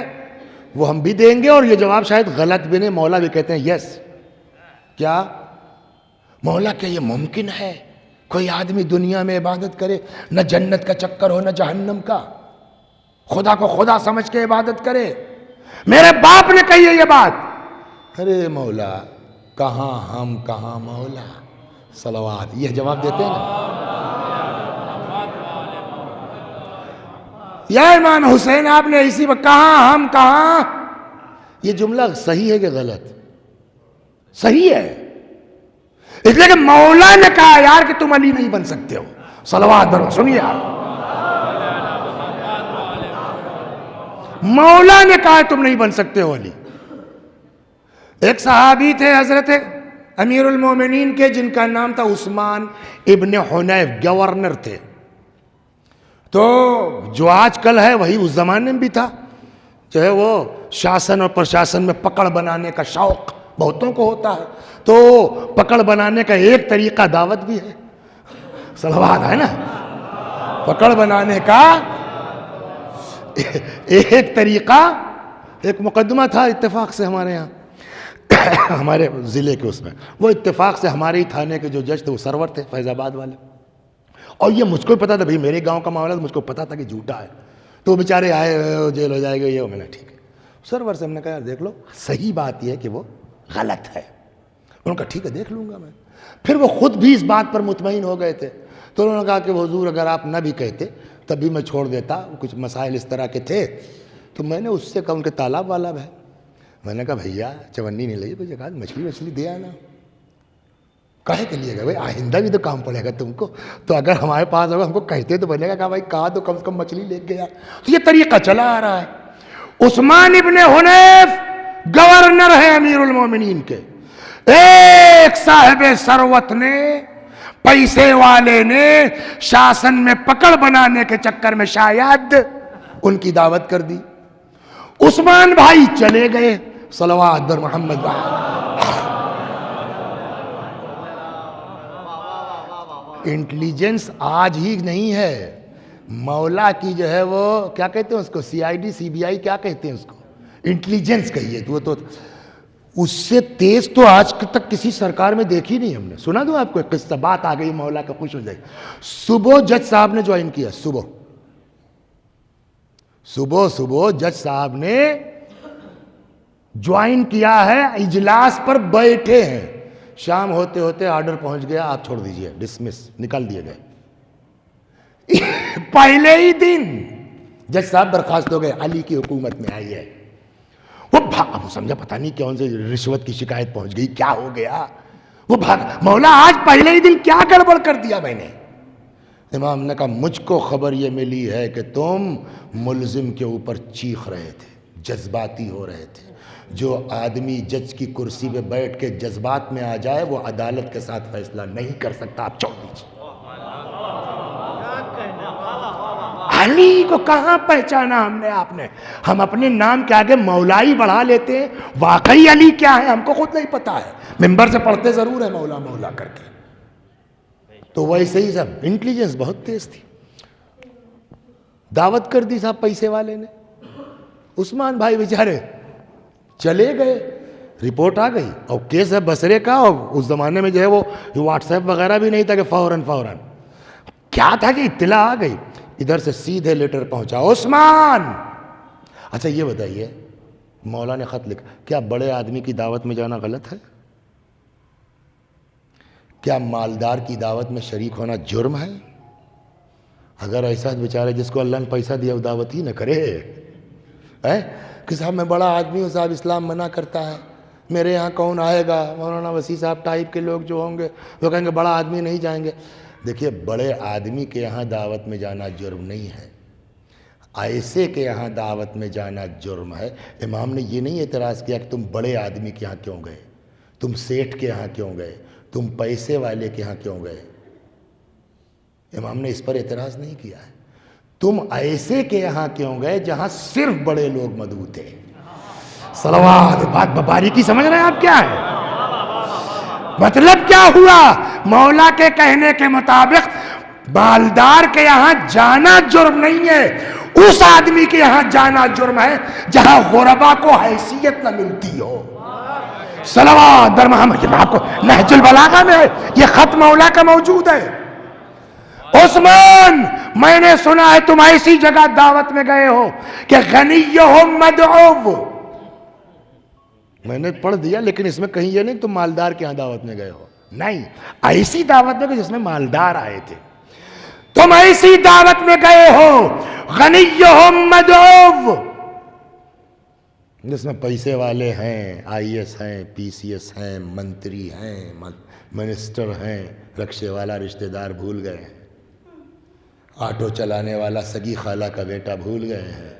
وہ ہم بھی دیں گے، اور یہ جواب شاید غلط بھی نہیں، مولا بھی کہتے ہیں یس۔ کیا مولا کیا یہ ممکن ہے کوئی آدمی دنیا میں عبادت کرے نہ جنت کا چکر ہو نہ جہنم کا، خدا کو خدا سمجھ کے عبادت کرے؟ میرے باپ نے کہی ہے یہ بات۔ ارے مولا کہاں ہم کہاں مولا، صلوات، یہ جواب دیتے ہیں نا۔ یا امام حسین آپ نے اسی وقت کہاں ہم کہاں، یہ جملہ صحیح ہے کہ غلط؟ صحیح ہے، اس لیے کہ مولا نے کہا یار کہ تم علی نہیں بن سکتے ہو، صلوات برو، سنیے آپ، مولا نے کہا تم نہیں بن سکتے ہو علی۔ ایک صحابی تھے حضرت امیر المومنین کے جن کا نام تھا عثمان ابن حنیف، گورنر تھے۔ تو جو آج کل ہے وہی اس زمانے میں بھی تھا، جو ہے وہ شاسن اور پرشاسن میں پکڑ بنانے کا شوق بہتوں کو ہوتا ہے، تو پکڑ بنانے کا ایک طریقہ دعوت بھی ہے، صلوات ہے نا۔ پکڑ بنانے کا ایک طریقہ، ایک مقدمہ تھا اتفاق سے ہمارے یہاں ہمارے ضلع کے اس میں، وہ اتفاق سے ہمارے ہی تھانے کے جو جج تھے وہ سرور تھے فیض آباد والے، اور یہ مجھ کو پتا تھا، بھئی میرے گاؤں کا معاملہ، مجھ کو پتا تھا کہ جھوٹا ہے، تو بیچارے آئے جیل ہو جائے گا یہ، میں نے ٹھیک ہے۔ سرور سے ہم نے کہا یار دیکھ لو، صحیح بات یہ ہے کہ وہ غلط ہے، انہوں نے کہا ٹھیک ہے دیکھ لوں گا میں۔ پھر وہ خود بھی اس بات پر مطمئن ہو گئے تھے، تو انہوں نے کہا کہ حضور اگر آپ نہ بھی کہتے تب بھی میں چھوڑ دیتا، کچھ مسائل اس طرح کے تھے۔ تو میں نے اس سے کہا، ان کے تالاب والا ہے، میں نے کہا بھیا چونی نہیں لگی، کچھ کہا مچھلی دے آنا۔ کہے کے لیے گا بھائی آئندہ بھی تو کام پڑے گا تم کو، تو اگر ہمارے پاس ہوگا ہم کو کہتے تو بنے گا، کہا بھائی کہا تو کم سے کم مچھلی لے گیا۔ تو یہ طریقہ چلا آ رہا ہے۔ عثمان ابن حنیف گورنر ہے امیر المومنین کے، ایک صاحب ثروت نے، پیسے والے نے شاسن میں پکڑ بنانے کے چکر میں شاید ان کی دعوت کر دی۔ عثمان بھائی چلے گئے، صلوات بر محمد انٹیلیجنس آج ہی نہیں ہے، مولا کی جو ہے وہ کیا کہتے ہیں اس کو، سی آئی ڈی سی بی آئی کیا کہتے ہیں اس کو، انٹیلیجنس کہیے، وہ تو اس سے تیز تو آج تک کسی سرکار میں دیکھی نہیں ہم نے۔ سنا دوں آپ کو ایک قصہ، بات آ گئی مولا کا خوش ہو جائے۔ صبح جج صاحب نے جوائن کیا، صبح جج صاحب نے جوائن کیا ہے، اجلاس پر بیٹھے ہیں، شام ہوتے ہوتے آرڈر پہنچ گیا، آپ چھوڑ دیجئے، ڈسمس، نکال دیے گئے۔ پہلے ہی دن جج صاحب برخاست ہو گئے، علی کی حکومت میں آئی ہے۔ وہ سمجھا پتہ نہیں کون سے رشوت کی شکایت پہنچ گئی، کیا ہو گیا، وہ بھاگ، مولا آج پہلے ہی دن کیا گڑبڑ کر دیا میں نے۔ امام نے کہا مجھ کو خبر یہ ملی ہے کہ تم ملزم کے اوپر چیخ رہے تھے، جذباتی ہو رہے تھے۔ جو آدمی جج کی کرسی پہ بیٹھ کے جذبات میں آ جائے وہ عدالت کے ساتھ فیصلہ نہیں کر سکتا، آپ چھوڑ دیجیے۔ علی کو کہاں پہچانا ہم نے، آپ نے، ہم اپنے نام کے آگے مولائی بڑھا لیتے ہیں، واقعی علی کیا ہے ہم کو خود نہیں پتا ہے، ممبر سے پڑھتے ضرور ہے مولا مولا کر کے۔ تو ویسے ہی سب انٹیلیجنس بہت تیز تھی، دعوت کر دی صاحب پیسے والے نے، عثمان بھائی بیچارے چلے گئے، رپورٹ آ گئی، اور کیس ہے بسرے کا، اور اس زمانے میں جو ہے وہ واٹس ایپ وغیرہ بھی نہیں تھا کہ فوراً کیا تھا کہ اطلاع آ گئی، ادھر سے سیدھے لیٹر پہنچا، عثمان، اچھا یہ بتائیے مولا نے خط لکھا، کیا بڑے آدمی کی دعوت میں جانا غلط ہے؟ کیا مالدار کی دعوت میں شریک ہونا جرم ہے؟ اگر ایسا بیچارے جس کو اللہ نے پیسہ دیا وہ دعوت ہی نہ کرے، کہ صاحب میں بڑا آدمی ہوں صاحب، اسلام منع کرتا ہے، میرے یہاں کون آئے گا، مولانا وسیع صاحب ٹائپ کے لوگ جو ہوں گے وہ کہیں گے بڑا آدمی نہیں جائیں گے۔ دیکھیے بڑے آدمی کے یہاں دعوت میں جانا جرم نہیں ہے، ایسے کے یہاں دعوت میں جانا جرم ہے۔ امام نے یہ نہیں اعتراض کیا کہ تم بڑے آدمی کے یہاں کیوں گئے، تم سیٹھ کے یہاں کیوں گئے، تم پیسے والے کے یہاں کیوں گئے۔ امام نے اس پر اعتراض نہیں کیا ہے، تم ایسے کے یہاں کیوں گئے جہاں صرف بڑے لوگ مدعو تھے۔ صلوات، بات باریکی سمجھ رہے ہیں آپ کیا ہے؟ مطلب کیا ہوا؟ مولا کے کہنے کے مطابق مالدار کے یہاں جانا جرم نہیں ہے، اس آدمی کے یہاں جانا جرم ہے جہاں غربا کو حیثیت نہ ملتی ہو۔ صلوات بر محمد، یہ آپ کو نہج البلاغہ میں یہ خط مولا کا موجود ہے۔ عثمان، میں نے سنا ہے تم ایسی جگہ دعوت میں گئے ہو کہ غنیہم مدعو، میں نے پڑھ دیا لیکن اس میں کہیں یہ نہیں تم مالدار کے یہاں دعوت میں گئے ہو، نہیں، ایسی دعوت میں جس میں مالدار آئے تھے، تم ایسی دعوت میں گئے ہو غنیہم مدعو، جس میں پیسے والے ہیں، آئی ایس ہیں، پی سی ایس ہیں، منتری ہیں، منسٹر ہیں، رکشے والا رشتہ دار بھول گئے ہیں، آٹو چلانے والا سگی خالہ کا بیٹا بھول گئے ہیں۔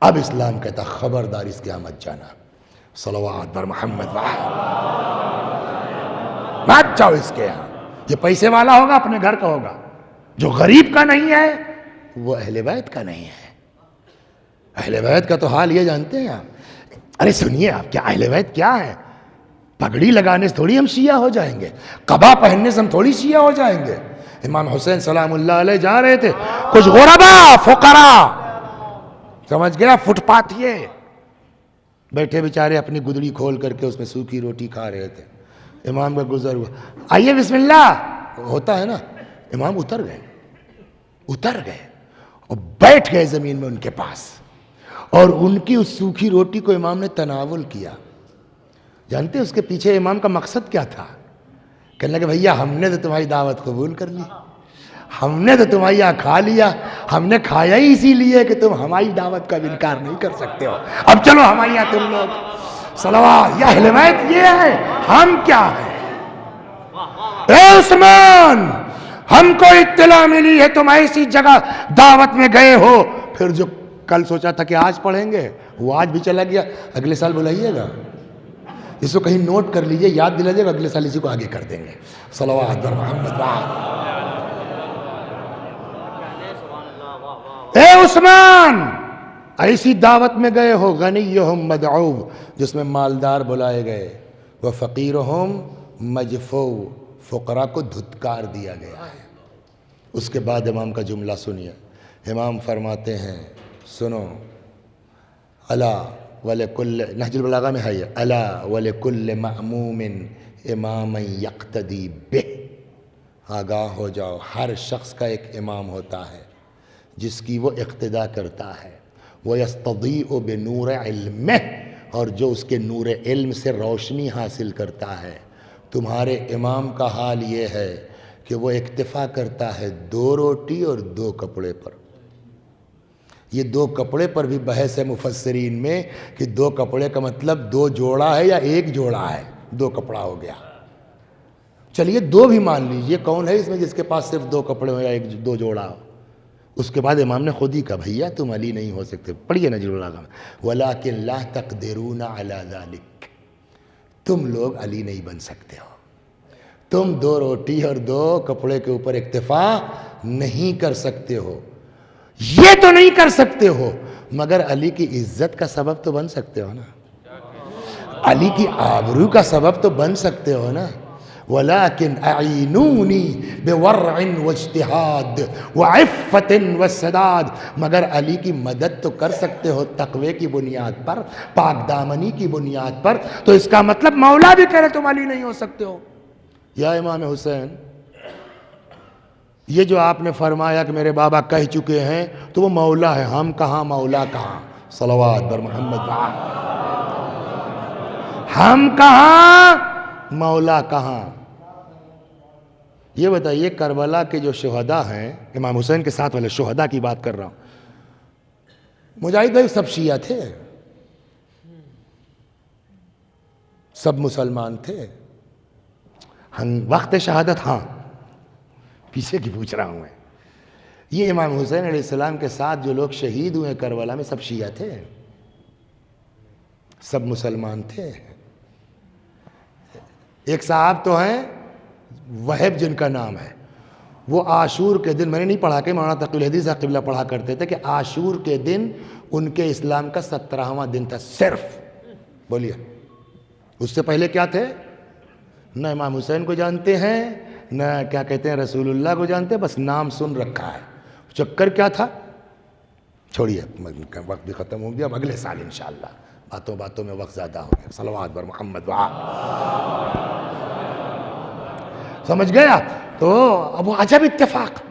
اب اسلام کہتا خبردار اس کے یہاں مت جانا۔ صلوات بر محمد، مت جاؤ اس کے یہاں، یہ پیسے والا ہوگا اپنے گھر کا ہوگا، جو غریب کا نہیں ہے وہ اہل بیت کا نہیں ہے۔ اہل بیت کا تو حال یہ جانتے ہیں آپ؟ ارے سنیے آپ، کیا اہل بیت کیا ہے؟ پگڑی لگانے سے تھوڑی ہم شیعہ ہو جائیں گے، قبا پہننے سے ہم تھوڑی شیعہ ہو جائیں گے۔ امام حسین سلام اللہ علیہ جا رہے تھے، کچھ غربا فقراء، سمجھ گیا، فٹ پاتھیے بیٹھے بیچارے اپنی گدڑی کھول کر کے اس میں سوکھی روٹی کھا رہے تھے، امام کا گزر ہوا، آئیے بسم اللہ ہوتا ہے نا، امام اتر گئے اور بیٹھ گئے زمین میں ان کے پاس، اور ان کی اس سوکھی روٹی کو امام نے تناول کیا۔ جانتے اس کے پیچھے امام کا مقصد کیا تھا؟ کہنے لگے بھیا ہم نے تو تمہاری دعوت قبول کر لی، ہم نے تو تمہاری یہاں کھا لیا، ہم نے کھایا ہی اسی لیے کہ تم ہماری دعوت کا بھی انکار نہیں کر سکتے ہو، اب چلو ہمارے یہاں تم لوگ۔ صلوات، یا اہل بیت یہ ہے، ہم کیا ہیں؟ اے عثمان، ہم کو اطلاع ملی ہے تم ایسی جگہ دعوت میں گئے ہو، پھر جو کل سوچا تھا کہ آج پڑھیں گے وہ آج بھی چلا گیا، اگلے سال بلائیے گا، اس کو کہیں نوٹ کر لیجئے، یاد دلا جائے گا، اگلے سال اسی کو آگے کر دیں گے۔ صلوات بر محمد۔ اے عثمان، ایسی دعوت میں گئے ہو غنیہم مدعو، جس میں مالدار بلائے گئے، وفقیرہم مجفو، فقراء کو دھتکار دیا گیا ہے۔ اس کے بعد امام کا جملہ سنیے، امام فرماتے ہیں سنو، الا ولکل، نہج البلاغہ میں ہے یہ، الا ولکل مأموم اماما یقتدی بہ، آگاہ ہو جاؤ، ہر شخص کا ایک امام ہوتا ہے جس کی وہ اقتداء کرتا ہے، وَيَسْتَضِيءُ بِنُورِ عِلْمِهِ، اور جو اس کے نور علم سے روشنی حاصل کرتا ہے۔ تمہارے امام کا حال یہ ہے کہ وہ اکتفا کرتا ہے 2 روٹی اور 2 کپڑے پر۔ یہ 2 کپڑے پر بھی بحث ہے مفسرین میں کہ 2 کپڑے کا مطلب 2 جوڑا ہے یا 1 جوڑا ہے، 2 کپڑا ہو گیا، چلیے 2 بھی مان لیجئے، کون ہے اس میں جس کے پاس صرف 2 کپڑے ہو یا 2 جوڑا ہو؟ اس کے بعد امام نے خود ہی کہا بھیا تم علی نہیں ہو سکتے، پڑھیے نہج البلاغہ میں، وَلَٰكِن لَا تَقْدِرُونَ عَلَىٰ ذَلِكَ، تم لوگ علی نہیں بن سکتے ہو، تم 2 روٹی اور 2 کپڑے کے اوپر اکتفا نہیں کر سکتے ہو، یہ تو نہیں کر سکتے ہو مگر علی کی عزت کا سبب تو بن سکتے ہو نا، علی کی آبرو کا سبب تو بن سکتے ہو نا۔ وَلَٰكِنْ أَعِينُونِي بِوَرْعٍ وَاجْتِهَادٍ وَعِفَّةٍ وَالسَّدَادٍ، مگر علی کی مدد تو کر سکتے ہو تقوی کی بنیاد پر، پاک دامنی کی بنیاد پر، تو اس کا مطلب مولا بھی کہہ رہے تم علی نہیں ہو سکتے ہو۔ یا امام حسین، یہ جو آپ نے فرمایا کہ میرے بابا کہہ چکے ہیں تو وہ مولا ہے، ہم کہاں مولا کہاں؟ صلوات بر محمد، ہم کہاں مولا کہاں؟ یہ بتائیے کربلا کے جو شہداء ہیں، امام حسین کے ساتھ والے شہداء کی بات کر رہا ہوں، مجاہد بھائی سب شیعہ تھے، سب مسلمان تھے، وقت شہادت ہاں، پیچھے کی پوچھ رہا ہوں میں، یہ امام حسین علیہ السلام کے ساتھ جو لوگ شہید ہوئے کربلا میں سب شیعہ تھے، سب مسلمان تھے۔ ایک صاحب تو ہیں وہب جن کا نام ہے، وہ عاشور کے دن، میں نے نہیں پڑھا کہ مولانا تقی الحدیث قبلہ پڑھا کرتے تھے کہ عاشور کے دن ان کے اسلام کا 17واں دن تھا صرف۔ بولیے اس سے پہلے کیا تھے؟ نہ امام حسین کو جانتے ہیں، نہ کیا کہتے ہیں رسول اللہ کو جانتے، بس نام سن رکھا ہے۔ چکر کیا تھا؟ چھوڑیے، وقت بھی ختم ہو گیا، اب اگلے سال انشاءاللہ باتوں باتوں میں وقت زیادہ ہو گیا۔ صلوات بر محمد سمجھ گیا؟ تو اب وہ عجب اتفاق،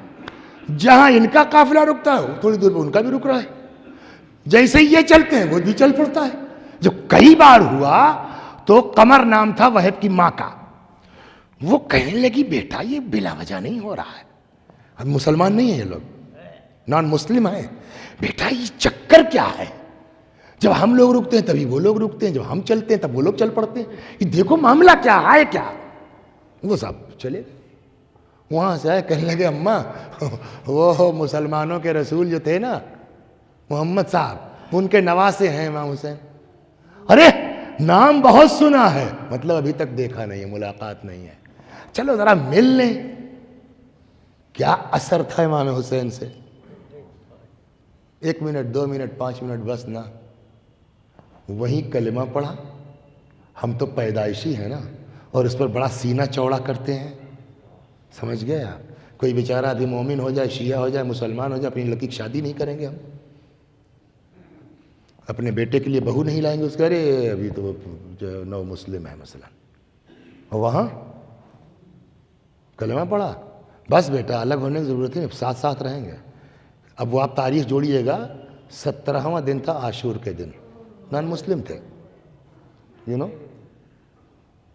جہاں ان کا قافلہ رکتا ہے تھوڑی دور پہ ان کا بھی رک رہا ہے، جیسے یہ چلتے ہیں وہ بھی چل پڑتا ہے۔ جو کئی بار ہوا تو قمر نام تھا وہب کی ماں کا، وہ کہنے لگی بیٹا یہ بلا وجہ نہیں ہو رہا ہے، اب مسلمان نہیں ہیں یہ لوگ، نان مسلم ہیں، بیٹا یہ چکر کیا ہے؟ جب ہم لوگ رکتے ہیں تبھی وہ لوگ رکتے ہیں، جب ہم چلتے ہیں تب وہ لوگ چل پڑتے ہیں، یہ دیکھو معاملہ کیا ہے کیا؟ وہ صاحب چلے گئے، وہاں سے آئے کہنے لگے اماں وہ مسلمانوں کے رسول جو تھے نا محمد صاحب، ان کے نواسے ہیں امام حسین۔ ارے نام بہت سنا ہے، مطلب ابھی تک دیکھا نہیں ہے، ملاقات نہیں ہے، چلو ذرا مل لیں۔ کیا اثر تھا امام حسین سے؟ 1 منٹ 2 منٹ 5 منٹ بس نہ، وہی کلمہ پڑھا۔ ہم تو پیدائشی ہیں نا، اور اس پر بڑا سینہ چوڑا کرتے ہیں، سمجھ گئے آپ؟ کوئی بیچارہ ابھی مومن ہو جائے، شیعہ ہو جائے، مسلمان ہو جائے، اپنی لڑکی کی شادی نہیں کریں گے ہم، اپنے بیٹے کے لیے بہو نہیں لائیں گے، اس کا ارے ابھی تو جو نو مسلم ہے مثلا، اور وہاں کلمہ پڑھا، بس بیٹا الگ ہونے کی ضرورت نہیں، ساتھ ساتھ رہیں گے۔ اب وہ آپ تاریخ جوڑیے گا، 17واں دن تھا عاشور کے دن، نان مسلم تھے،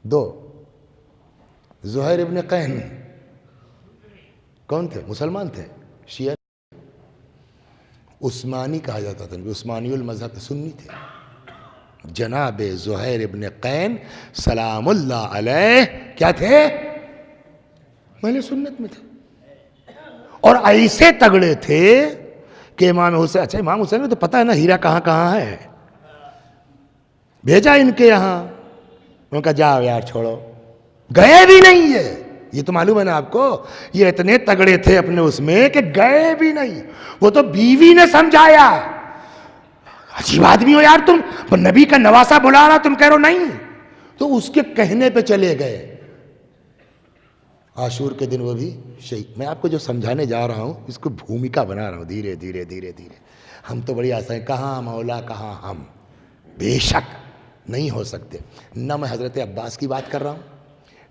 دو زہیر ابن قین کون تھے؟ مسلمان تھے، شیعہ، عثمانی کہا جاتا تھا، عثمانی المذہب، سنی تھے۔ جناب زہیر ابن قین سلام اللہ علیہ کیا تھے؟ پہلے سنت میں تھے، اور ایسے تگڑے تھے کہ امام حسین، اچھا امام حسین میں تو پتہ ہے نا ہیرا کہاں کہاں ہے، بھیجا ان کے یہاں، انہوں نے کہا جاؤ یار چھوڑو، گئے بھی نہیں یہ تو معلوم ہے نا آپ کو، یہ اتنے تگڑے تھے اپنے اس میں کہ گئے بھی نہیں، وہ تو بیوی نے سمجھایا، عجیب آدمی ہو یار تم، نبی کا نواسا بلا رہا تم کہہ رہو نہیں، تو اس کے کہنے پہ چلے گئے۔ عاشور کے دن وہ بھی شہید۔ میں آپ کو جو سمجھانے جا رہا ہوں اس کو بھومکا بنا رہا ہوں، دھیرے دھیرے دھیرے دھیرے، ہم تو بڑی آسان، کہاں مولا کہاں ہم، بے شک نہیں ہو سکتے۔ نہ میں حضرت عباس کی بات کر رہا ہوں،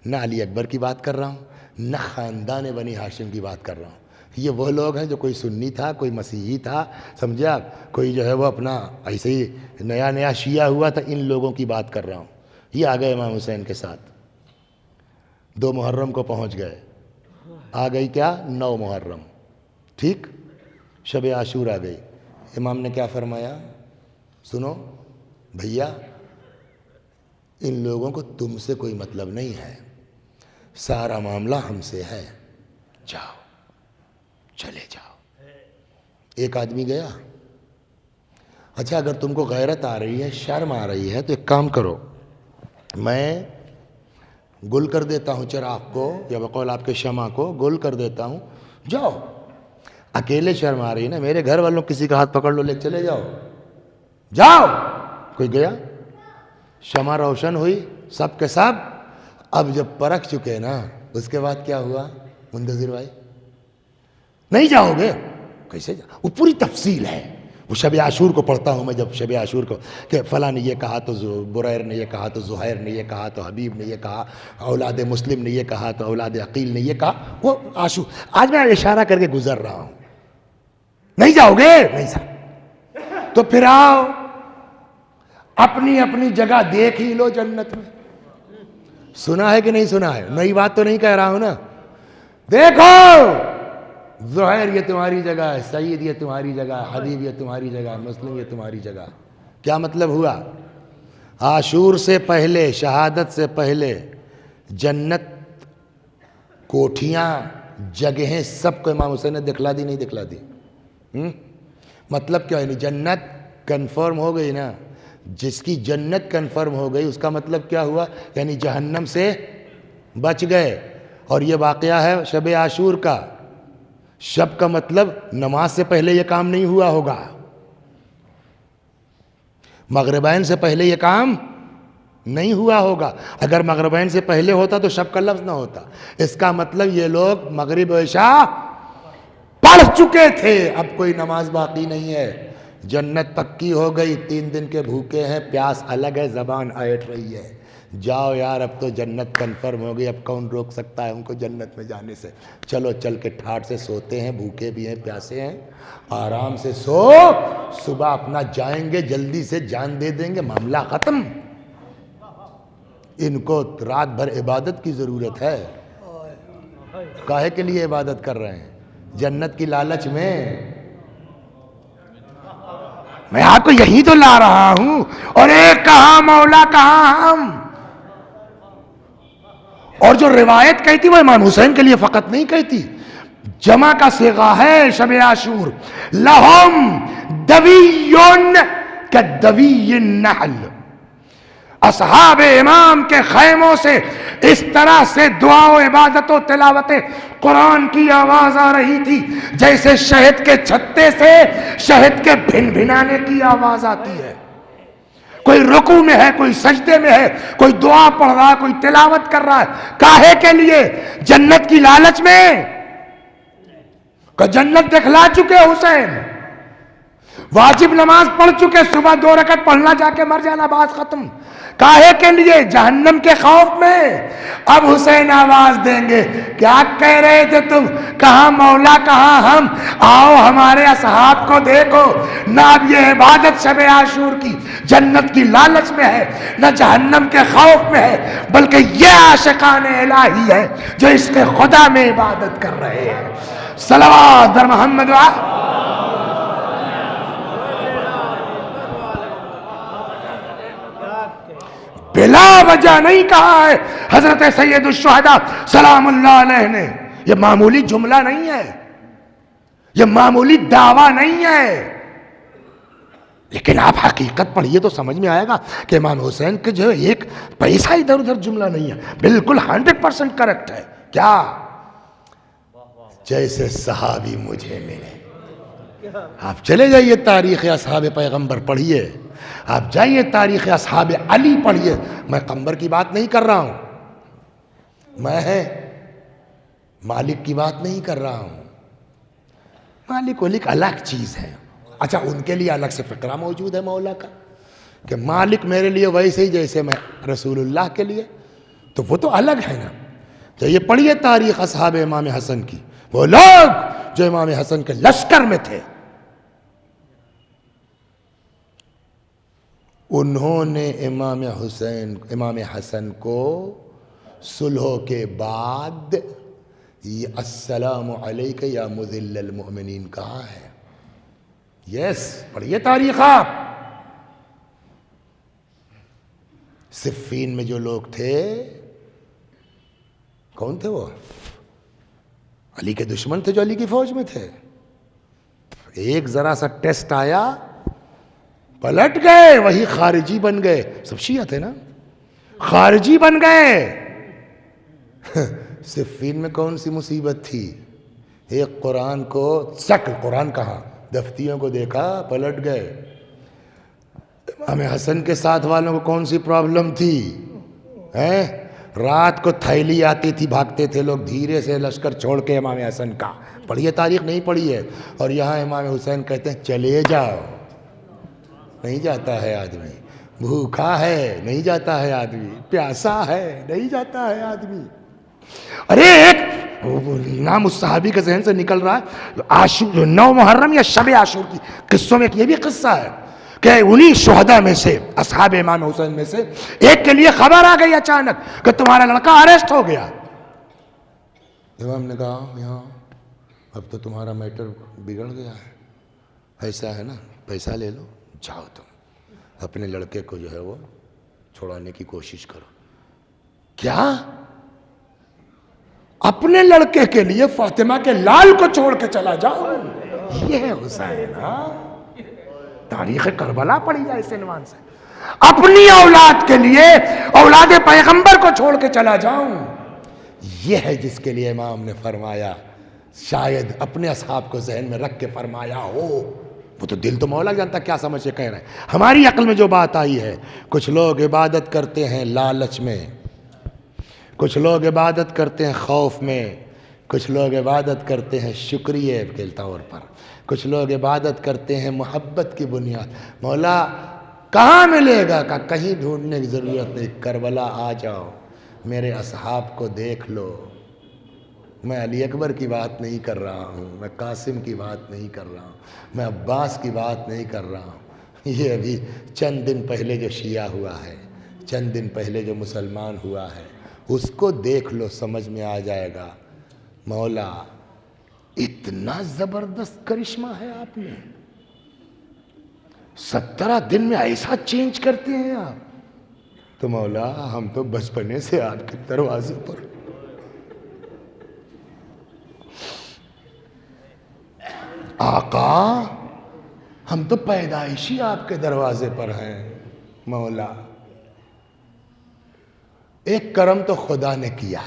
نہ علی اکبر کی بات کر رہا ہوں، نہ خاندان بنی ہاشم کی بات کر رہا ہوں۔ یہ وہ لوگ ہیں جو کوئی سنی تھا، کوئی مسیحی تھا، سمجھے آپ، کوئی جو ہے وہ اپنا ایسے ہی نیا نیا شیعہ ہوا تھا، ان لوگوں کی بات کر رہا ہوں۔ یہ آ گئے امام حسین کے ساتھ، 2 محرم کو پہنچ گئے، آ گئی کیا 9 محرم، ٹھیک، شب عاشور آ گئی۔ امام نے کیا فرمایا؟ سنو بھیا، ان لوگوں کو تم سے کوئی مطلب نہیں ہے، سارا معاملہ ہم سے ہے، جاؤ چلے جاؤ۔ ایک آدمی گیا، اچھا اگر تم کو غیرت آ رہی ہے، شرم آ رہی ہے، تو ایک کام کرو، میں گل کر دیتا ہوں چراغ کو، یا بقول آپ کے شمع کو گل کر دیتا ہوں، جاؤ۔ اکیلے شرم آ رہی ہے نا، میرے گھر والوں کسی کا ہاتھ پکڑ لو، لے چلے جاؤ، جاؤ۔ کوئی گیا، شمع روشن ہوئی، سب کے سب، اب جب پرکھ چکے نا، اس کے بعد کیا ہوا منتظر بھائی؟ نہیں جاؤ گے؟ کیسے جاؤ؟ وہ پوری تفصیل ہے، وہ شب عاشور کو پڑھتا ہوں میں، جب شب عاشور کو کہ فلاں نے یہ کہا تو بریر نے یہ کہا تو زہیر نے یہ کہا تو حبیب نے یہ کہا، اولاد مسلم نے یہ کہا تو اولاد عقیل نے یہ کہا، وہ عاشور، آج میں اشارہ کر کے گزر رہا ہوں۔ نہیں جاؤ گے؟ نہیں صاحب، تو پھر آؤ، اپنی اپنی جگہ دیکھ ہی لو جنت میں۔ سنا ہے کہ نہیں سنا ہے؟ نئی بات تو نہیں کہہ رہا ہوں نا، دیکھو زہیر یہ تمہاری جگہ ہے، سعید یہ تمہاری جگہ ہے، حبیب یہ تمہاری جگہ ہے، مسلم یہ تمہاری جگہ ہے۔ کیا مطلب ہوا؟ عاشور سے پہلے، شہادت سے پہلے جنت کوٹھیاں جگہیں سب کو امام حسین نے دکھلا دی نہیں دکھلا دی؟ مطلب کیا ہے؟ جنت کنفرم ہو گئی نا. جس کی جنت کنفرم ہو گئی اس کا مطلب کیا ہوا؟ یعنی جہنم سے بچ گئے. اور یہ واقعہ ہے شب عاشور کا. شب کا مطلب نماز سے پہلے یہ کام نہیں ہوا ہوگا, مغربین سے پہلے یہ کام نہیں ہوا ہوگا. اگر مغربین سے پہلے ہوتا تو شب کا لفظ نہ ہوتا. اس کا مطلب یہ لوگ مغرب و عشاء پڑھ چکے تھے, اب کوئی نماز باقی نہیں ہے. جنت پکی ہو گئی, 3 دن کے بھوکے ہیں, پیاس الگ ہے, زبان ایٹ رہی ہے. جاؤ یار, اب تو جنت کنفرم ہو گئی, اب کون روک سکتا ہے ان کو جنت میں جانے سے؟ چلو چل کے ٹھاٹ سے سوتے ہیں, بھوکے بھی ہیں, پیاسے ہیں, آرام سے سو, صبح اپنا جائیں گے, جلدی سے جان دے دیں گے, معاملہ ختم. ان کو رات بھر عبادت کی ضرورت ہے. کاہے کے لیے عبادت کر رہے ہیں؟ جنت کی لالچ میں. میں آپ کو یہی تو لا رہا ہوں. اور ایک کہاں مولا کہاں ہم. اور جو روایت کہتی وہ امام حسین کے لیے فقط نہیں کہتی, جمع کا صیغہ ہے شب عاشور. لہم دویٌ کدوی النحل, اصحاب امام کے خیموں سے اس طرح سے دعا و عبادت و تلاوت قرآن کی آواز آ رہی تھی جیسے شہد کے چھتے سے شہد کے بھن بھنانے کی آواز آتی ہے. کوئی رکوع میں ہے, کوئی سجدے میں ہے, کوئی دعا پڑھ رہا ہے, کوئی تلاوت کر رہا ہے. کاہے کے لیے؟ جنت کی لالچ میں. کہ جنت دکھلا چکے حسین, واجب نماز پڑھ چکے, صبح 2 رکعت پڑھنا, جا کے مر جانا, بات ختم. کاہے کے لیے؟ جہنم کے خوف میں. اب حسین آواز دیں گے, کیا کہہ رہے تھے تم؟ کہاں مولا کہاں ہم. آؤ ہمارے اصحاب کو دیکھو, نہ اب یہ عبادت شب عاشور کی جنت کی لالچ میں ہے, نہ جہنم کے خوف میں ہے, بلکہ یہ عاشقان الہی ہے جو اس کے خدا میں عبادت کر رہے ہیں. صلوات در محمد بلا وجہ نہیں کہا ہے حضرت سید الشہداء سلام اللہ علیہ نے. یہ معمولی جملہ نہیں ہے, یہ معمولی دعویٰ نہیں ہے. لیکن آپ حقیقت پڑھیے تو سمجھ میں آئے گا کہ امام حسین کے جو ایک پیسہ ادھر ادھر جملہ نہیں ہے, بالکل 100% کریکٹ ہے. کیا؟ جیسے صحابی مجھے ملے. آپ چلے جائیے تاریخ اصحاب پیغمبر پڑھیے, آپ جائیے تاریخ اصحاب علی پڑھیے. میں قمبر کی بات نہیں کر رہا ہوں, میں مالک کی بات نہیں کر رہا ہوں. مالک ولیک الگ چیز ہے. اچھا, ان کے لیے الگ سے فقرہ موجود ہے مولا کا کہ مالک میرے لیے ویسے ہی جیسے میں رسول اللہ کے لیے, تو وہ تو الگ ہے نا. تو یہ پڑھیے تاریخ اصحاب امام حسن کی, وہ لوگ جو امام حسن کے لشکر میں تھے, انہوں نے امام حسن کو صلح کے بعد السلام علیک یا مذل المؤمنین کہا ہے. یس, پڑھیے تاریخ آپ. صفین میں جو لوگ تھے, کون تھے وہ؟ علی کے دشمن تھے جو علی کی فوج میں تھے. ایک ذرا سا ٹیسٹ آیا, پلٹ گئے, وہی خارجی بن گئے. سب شیعہ تھے نا, خارجی بن گئے. صفین میں کون سی مصیبت تھی؟ ایک قرآن کو شکل, قرآن کہاں, دفتیوں کو دیکھا, پلٹ گئے. امام حسن کے ساتھ والوں کو کون سی پرابلم تھی؟ رات کو تھیلی آتی تھی, بھاگتے تھے لوگ دھیرے سے لشکر چھوڑ کے امام حسن کا. پڑھیے تاریخ, نہیں پڑھی ہے. اور یہاں امام حسین کہتے ہیں چلے جاؤ. نہیں جاتا ہے آدمی. بھوکا ہے, نہیں جاتا ہے آدمی. پیاسا ہے, نہیں جاتا ہے آدمی. ارے ایک نام اس صحابی کے ذہن سے نکل رہا ہے, عاشور 9 محرم یا شب عاشور کی قصوں میں ایک یہ بھی قصہ ہے کہ انہی شہداء میں سے, اصحاب امام حسین میں سے ایک کے لیے خبر آ گئی اچانک کہ تمہارا لڑکا اریسٹ ہو گیا. امام نے کہا یہاں اب تو تمہارا میٹر بگڑ گیا ہے, ایسا ہے نا, پیسہ لے لو, جاؤ تم اپنے لڑکے کو جو ہے وہ چھوڑانے کی کوشش کرو. کیا اپنے لڑکے کے لیے فاطمہ کے لال کو چھوڑ کے چلا جاؤں. یہ ہے حسین. تاریخ کربلا پڑھی جائے اس عنوان سے. اپنی اولاد کے لیے اولاد پیغمبر کو چھوڑ کے چلا جاؤں. یہ ہے جس کے لیے امام نے فرمایا, شاید اپنے اصحاب کو ذہن میں رکھ کے فرمایا ہو. وہ تو دل تو مولا جانتا کیا سمجھ کے کہہ رہے ہیں. ہماری عقل میں جو بات آئی ہے, کچھ لوگ عبادت کرتے ہیں لالچ میں, کچھ لوگ عبادت کرتے ہیں خوف میں, کچھ لوگ عبادت کرتے ہیں شکریہ کے طور پر, کچھ لوگ عبادت کرتے ہیں محبت کی بنیاد. مولا کہاں ملے گا؟ کہ کہیں ڈھونڈنے کی ضرورت نہیں, کربلا آ جاؤ, میرے اصحاب کو دیکھ لو. میں علی اکبر کی بات نہیں کر رہا ہوں, میں قاسم کی بات نہیں کر رہا ہوں, میں عباس کی بات نہیں کر رہا ہوں. یہ ابھی چند دن پہلے جو شیعہ ہوا ہے, چند دن پہلے جو مسلمان ہوا ہے, اس کو دیکھ لو, سمجھ میں آ جائے گا. مولا اتنا زبردست کرشمہ ہے آپ میں, 17 دن میں ایسا چینج کرتے ہیں آپ. تو مولا ہم تو بچپنے سے آپ کے دروازے پر, آقا ہم تو پیدائشی آپ کے دروازے پر ہیں. مولا ایک کرم تو خدا نے کیا,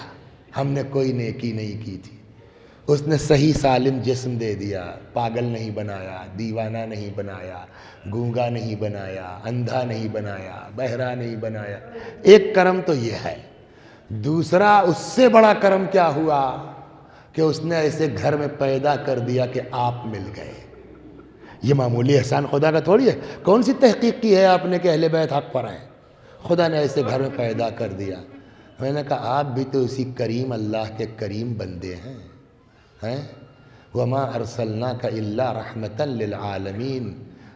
ہم نے کوئی نیکی نہیں کی تھی. اس نے صحیح سالم جسم دے دیا, پاگل نہیں بنایا, دیوانہ نہیں بنایا, گونگا نہیں بنایا, اندھا نہیں بنایا, بہرا نہیں بنایا. ایک کرم تو یہ ہے. دوسرا اس سے بڑا کرم کیا ہوا کہ اس نے ایسے گھر میں پیدا کر دیا کہ آپ مل گئے. یہ معمولی احسان خدا کا تھوڑی ہے. کون سی تحقیق کی ہے آپ نے کہ اہل بیت حق پر ہیں؟ خدا نے ایسے گھر میں پیدا کر دیا. میں نے کہا آپ بھی تو اسی کریم اللہ کے کریم بندے ہیں. وَمَا أَرْسَلْنَاكَ إِلَّا رَحْمَةً لِلْعَالَمِينَ,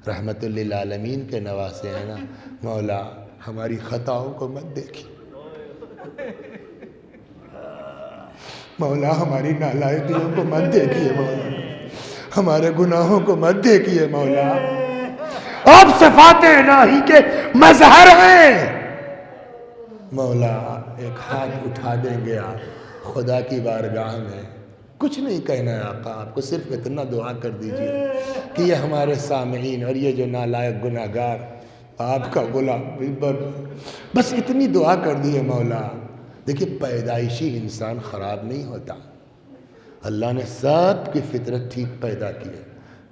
رحمت للعالمین کے نواسے ہیں نا. مولا ہماری خطاؤں کو مت دیکھیے, مولا ہماری نالائقیوں کو مت دیکھیے, مولا ہمارے گناہوں کو مت دیکھیے. مولا آپ صفات الہی کے مظہر ہیں. مولا ایک ہاتھ اٹھا دیں گے آپ خدا کی بارگاہ میں, کچھ نہیں کہنا ہے آقا, آپ کو صرف اتنا دعا کر دیجئے کہ یہ ہمارے سامعین اور یہ جو نالائق گناہگار آپ کا غلام, بس اتنی دعا کر دیئے. مولا دیکھیے پیدائشی انسان خراب نہیں ہوتا, اللہ نے سب کی فطرت ٹھیک پیدا کی ہے,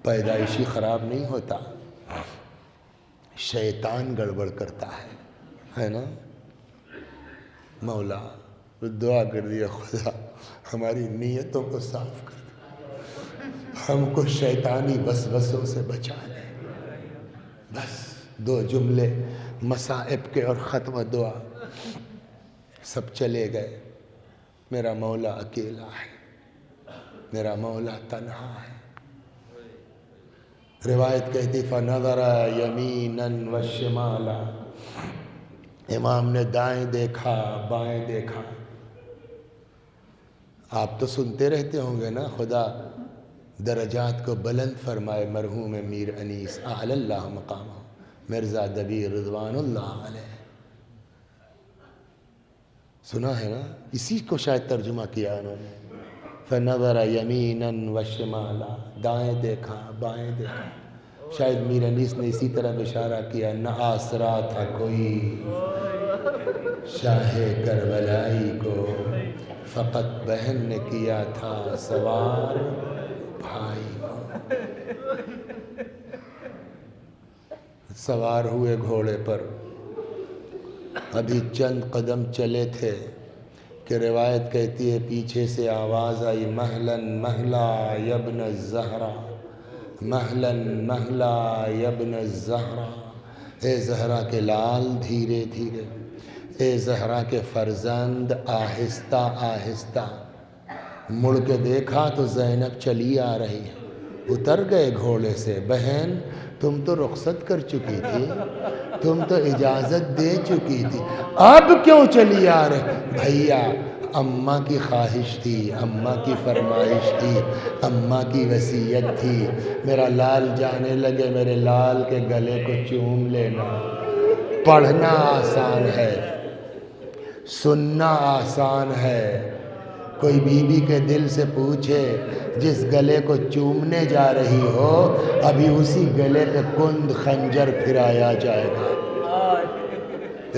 پیدائشی خراب نہیں ہوتا. شیطان گڑبڑ کرتا ہے نا. مولا دعا کر دیا خدا ہماری نیتوں کو صاف کر دے, ہم کو شیطانی وسوسوں سے بچا لے. بس 2 جملے مصائب کے اور ختم دعا, سب چلے گئے. میرا مولا اکیلا ہے, میرا مولا تنہا ہے. روایت کہتی فَنَظَرَ يَمِينًا وَشِمَالًا, امام نے دائیں دیکھا بائیں دیکھا. آپ تو سنتے رہتے ہوں گے نا, خدا درجات کو بلند فرمائے مرحوم میر انیس اعلی اللہ مقامہ مرزا دبیر رضوان اللہ علیہ. سنا ہے نا, اسی کو شاید ترجمہ کیا انہوں نے. فَنَظَرَ يَمِينًا وَشِمَالًا, دائیں دیکھا بائیں دیکھا. شاید میر انیس نے اسی طرح اشارہ کیا, نہ آسرا تھا کوئی شاہ کربلائی کو, فقط بہن نے کیا تھا سوار بھائی کو. سوار ہوئے گھوڑے پر, ابھی چند قدم چلے تھے کہ روایت کہتی ہے پیچھے سے آواز آئی مہلاً مہلا یبن الزہرا, مہلاً مہلا یبن الزہرا. اے زہرا کے لال دھیرے دھیرے, اے زہرا کے فرزند آہستہ آہستہ. مڑ کے دیکھا تو زینب چلی آ رہی ہے. اتر گئے گھوڑے سے, بہن تم تو رخصت کر چکی تھی, تم تو اجازت دے چکی تھی, اب کیوں چلی آ رہے؟ بھیا اماں کی خواہش تھی, اماں کی فرمائش تھی, اماں کی وصیت تھی. میرا لال جانے لگے, میرے لال کے گلے کو چوم لینا. پڑھنا آسان ہے, سننا آسان ہے, کوئی بیوی کے دل سے پوچھے جس گلے کو چومنے جا رہی ہو ابھی اسی گلے پہ کند خنجر پھرایا جائے گا۔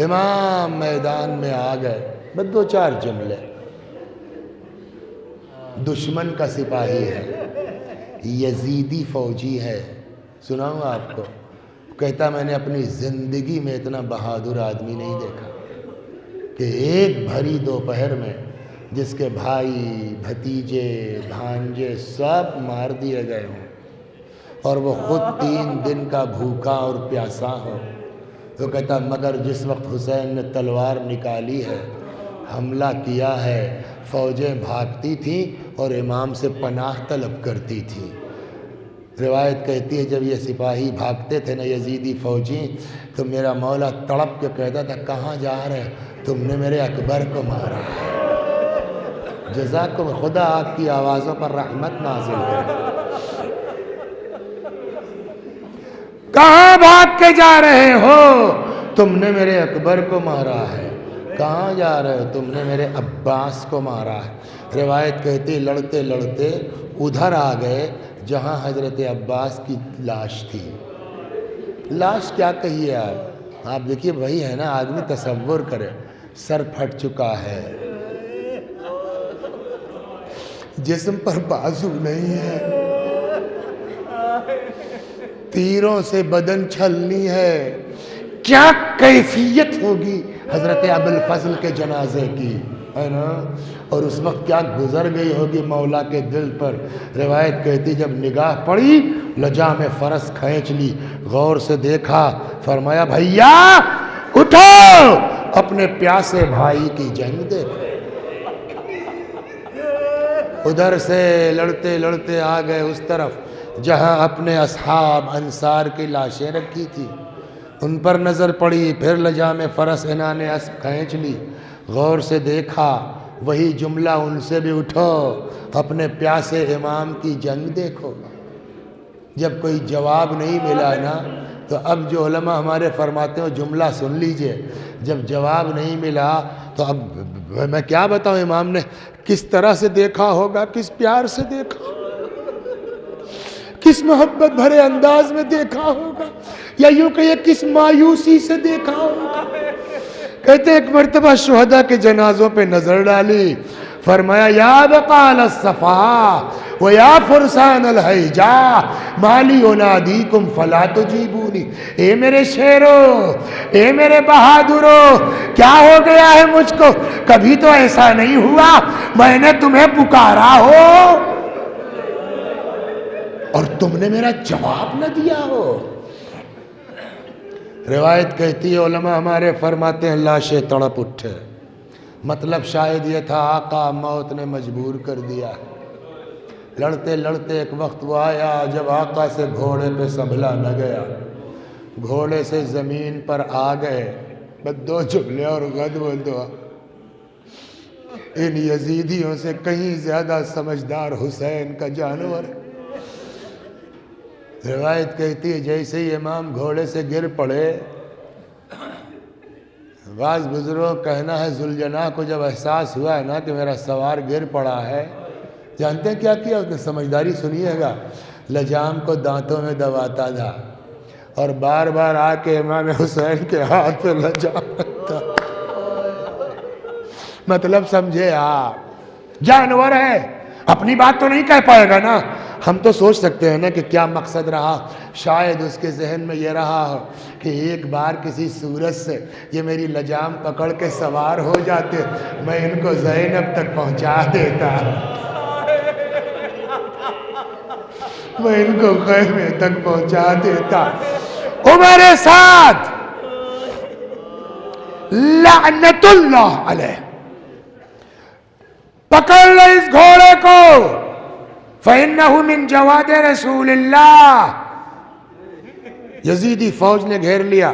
امام میدان میں آ گئے، بس 2-4 جملے۔ دشمن کا سپاہی ہے، یزیدی فوجی ہے، سناؤں گا آپ کو۔ کہتا میں نے اپنی زندگی میں اتنا بہادر آدمی نہیں دیکھا کہ ایک بھری دوپہر میں جس کے بھائی بھتیجے بھانجے سب مار دیے گئے ہوں اور وہ خود 3 دن کا بھوکا اور پیاسا ہو، تو کہتا مگر جس وقت حسین نے تلوار نکالی ہے، حملہ کیا ہے، فوجیں بھاگتی تھیں اور امام سے پناہ طلب کرتی تھیں۔ روایت کہتی ہے جب یہ سپاہی بھاگتے تھے نا یزیدی فوجی، تو میرا مولا تڑپ کے کہتا تھا کہاں جا رہے تم نے میرے اکبر کو مارا ہے۔ جزاکم، خدا آپ کی آوازوں پر رحمت نازل کرے۔ کہاں بھاگ کے جا رہے ہو؟ تم نے میرے اکبر کو مارا ہے۔ کہاں جا رہے ہو؟ تم نے میرے عباس کو مارا ہے۔ روایت کہتی لڑتے لڑتے ادھر آ گئے جہاں حضرت عباس کی لاش تھی۔ لاش کیا کہیے آپ دیکھیے وہی ہے نا، آدمی تصور کرے، سر پھٹ چکا ہے، جسم پر بازو نہیں ہے، تیروں سے بدن چھلنی ہے، کیا کیفیت ہوگی حضرت ابوالفضل کے جنازے کی، ہے نا؟ اور اس وقت کیا گزر گئی ہوگی مولا کے دل پر۔ روایت کہتی جب نگاہ پڑی لجام فرس کھینچ لی، غور سے دیکھا، فرمایا بھیا اٹھو، اپنے پیاسے بھائی کی جنگ دیکھو۔ ادھر سے لڑتے لڑتے آ گئے اس طرف جہاں اپنے اصحاب انصار کی لاشیں رکھی تھی، ان پر نظر پڑی، پھر لجام فرس انان اسب کھینچ لی، غور سے دیکھا، وہی جملہ ان سے بھی اٹھو، اپنے پیاسے امام کی جنگ دیکھو۔ جب کوئی جواب نہیں ملا نا تو اب جو علماء ہمارے فرماتے ہیں جملہ سن لیجئے، جب جواب نہیں ملا تو اب میں کیا بتاؤں امام نے کس طرح سے دیکھا ہوگا، کس پیار سے دیکھا، کس محبت بھرے انداز میں دیکھا ہوگا، یا یوں کہ یہ کس مایوسی سے دیکھا ہوگا۔ کہتے ایک مرتبہ شہداء کے جنازوں پہ نظر ڈالی، فرمایا یا بقال الصفا و یا فرسان الحیجا مالی انادیکم فلا تجیبونی، اے میرے شیرو، اے میرے بہادرو، کیا ہو گیا ہے مجھ کو؟ کبھی تو ایسا نہیں ہوا میں نے تمہیں پکارا ہو اور تم نے میرا جواب نہ دیا ہو۔ روایت کہتی ہے علماء ہمارے فرماتے ہیں لاشیں تڑپ اٹھے، مطلب شاید یہ تھا آقا موت نے مجبور کر دیا ہے۔ لڑتے لڑتے ایک وقت وہ آیا جب آقا سے گھوڑے پہ سنبھلا نہ گیا، گھوڑے سے زمین پر آ گئے، بس 2 جملے اور غد و دعا۔ ان یزیدیوں سے کہیں زیادہ سمجھدار حسین کا جانور۔ روایت کہتی ہے جیسے ہی امام گھوڑے سے گر پڑے، بعض بزرگوں کہنا ہے ذوالجناح کو جب احساس ہوا ہے نا کہ میرا سوار گر پڑا ہے، جانتے ہیں کیا کیا اس نے؟ سمجھداری سنیے گا، لجام کو دانتوں میں دباتا تھا اور بار بار آ کے امام حسین کے ہاتھ پہ لجام رکھتا۔ مطلب سمجھے آپ، جانور ہے، اپنی بات تو نہیں کہہ پائے گا نا۔ ہم تو سوچ سکتے ہیں نا کہ کیا مقصد رہا، شاید اس کے ذہن میں یہ رہا ہو کہ ایک بار کسی صورت سے یہ میری لجام پکڑ کے سوار ہو جاتے، میں ان کو زینب تک پہنچا دیتا، میں ان کو خیمے تک پہنچا دیتا۔ عمر سعد لعنت اللہ علیہ، پکڑ لے اس گھوڑے کو، فَإِنَّهُ مِن جَوَادِ رسول اللہ۔ یزیدی فوج نے گھیر لیا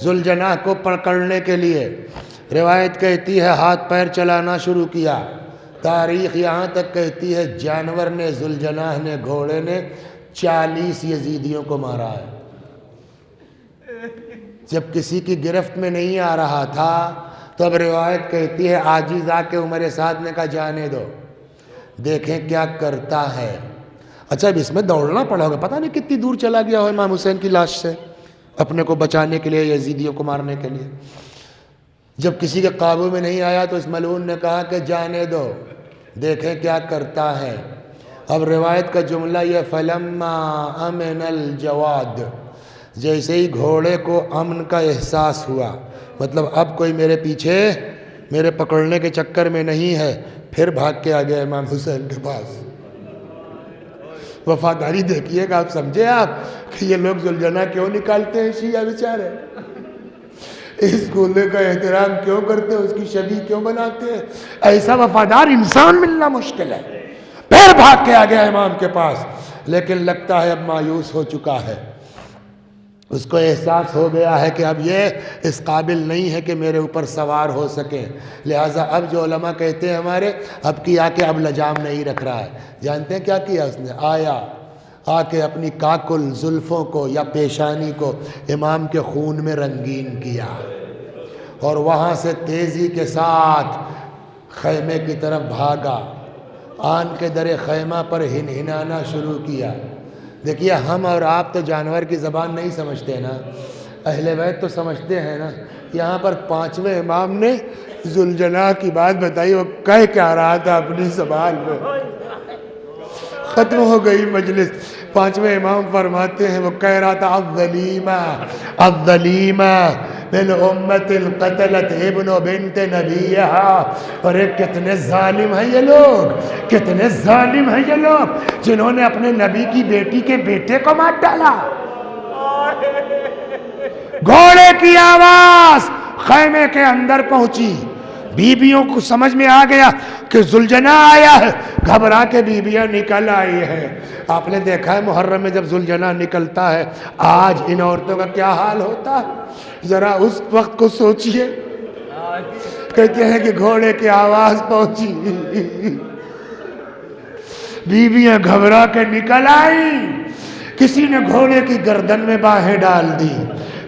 ذوالجناح کو پکڑنے کے لیے۔ روایت کہتی ہے ہاتھ پیر چلانا شروع کیا، تاریخ یہاں تک کہتی ہے جانور نے، ذوالجناح نے، گھوڑے نے 40 یزیدیوں کو مارا ہے۔ جب کسی کی گرفت میں نہیں آ رہا تھا تو اب روایت کہتی ہے عاجز آ کے عمر سعد نے کہا جانے دو، دیکھیں کیا کرتا ہے۔ اچھا اب اس میں دوڑنا پڑا ہوگا، پتہ نہیں کتنی دور چلا گیا ہو امام حسین کی لاش سے اپنے کو بچانے کے لیے، یزیدیوں کو مارنے کے لیے۔ جب کسی کے قابو میں نہیں آیا تو اس ملعون نے کہا کہ جانے دو، دیکھیں کیا کرتا ہے۔ اب روایت کا جملہ یہ فلما امن الجواد، جیسے ہی گھوڑے کو امن کا احساس ہوا، مطلب اب کوئی میرے پیچھے میرے پکڑنے کے چکر میں نہیں ہے، پھر بھاگ کے آ گیا امام حسین کے پاس۔ وفاداری دیکھیے گا، آپ سمجھے آپ کہ یہ لوگ ذوالجناح کیوں نکالتے ہیں شیعہ بیچارے، اس گولے کا احترام کیوں کرتے ہیں، اس کی شبیہ کیوں بناتے ہیں؟ ایسا وفادار انسان ملنا مشکل ہے۔ پھر بھاگ کے آ گیا امام کے پاس، لیکن لگتا ہے اب مایوس ہو چکا ہے، اس کو احساس ہو گیا ہے کہ اب یہ اس قابل نہیں ہے کہ میرے اوپر سوار ہو سکے، لہٰذا اب جو علماء کہتے ہیں ہمارے اب کی آ کے اب لجام نہیں رکھ رہا ہے۔ جانتے ہیں کیا کیا اس نے؟ آیا آ کے اپنی کاکل زلفوں کو یا پیشانی کو امام کے خون میں رنگین کیا، اور وہاں سے تیزی کے ساتھ خیمے کی طرف بھاگا، آن کے در خیمہ پر ہنہنانا شروع کیا۔ دیکھیے ہم اور آپ تو جانور کی زبان نہیں سمجھتے نا، اہل بیت تو سمجھتے ہیں نا۔ یہاں پر پانچویں امام نے ذوالجناح کی بات بتائی، وہ کہہ کیا رہا تھا اپنی زبان میں، ختم ہو گئی مجلس۔ پانچویں امام فرماتے ہیں وہ کہہ رہا تھا الظلیمہ الظلیمہ من امت القتلت ابن بنت نبیہا، اور ایک کتنے ظالم ہیں یہ لوگ، کتنے ظالم ہیں یہ لوگ جنہوں نے اپنے نبی کی بیٹی کے بیٹے کو مار ڈالا۔ گھوڑے کی آواز خیمے کے اندر پہنچی، بیویوں کو سمجھ میں آ گیا کہ ذوالجناح آیا ہے، گھبرا کے بیویاں نکل آئی ہیں۔ آپ نے دیکھا ہے محرم میں جب ذوالجناح نکلتا ہے، آج ان عورتوں کا کیا حال ہوتا ہے، ذرا اس وقت کو سوچئے۔ کہتے ہیں کہ گھوڑے کی آواز پہنچی، بیویاں گھبرا کے نکل آئیں، کسی نے گھوڑے کی گردن میں باہیں ڈال دی،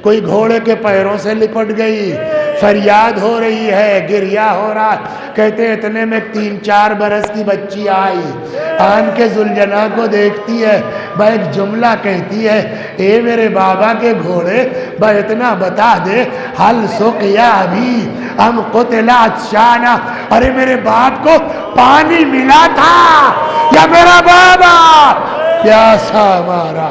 کوئی گھوڑے کے پیروں سے لپٹ گئی، فریاد ہو رہی ہے، گریہ ہو رہا ہے۔ کہتے ہیں اتنے میں 3-4 برس کی بچی آئی، آن کے ذوالجناح کو دیکھتی ہے، با ایک جملہ کہتی ہے، اے میرے بابا کے گھوڑے، با اتنا بتا دے حل سقیا ابھی ام قتل عطشانا، ارے میرے باپ کو پانی ملا تھا یا میرا بابا پیاسا مارا۔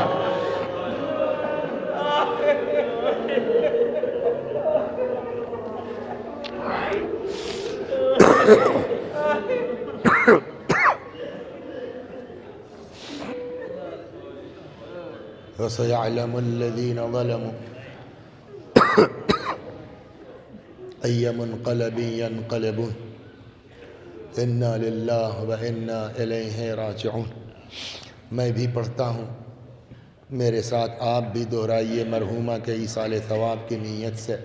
وَسَيَعْلَمُ الَّذِينَ ظَلَمُوا أَيَّ مُنْقَلَبٍ يَنْقَلِبُونَ إِنَّا لِلَّهِ وَإِنَّا إِلَيْهِ رَاجِعُونَ۔ میں بھی پڑھتا ہوں، میرے ساتھ آپ بھی دہرائیے مرحومہ کے ایصال ثواب کی نیت سے۔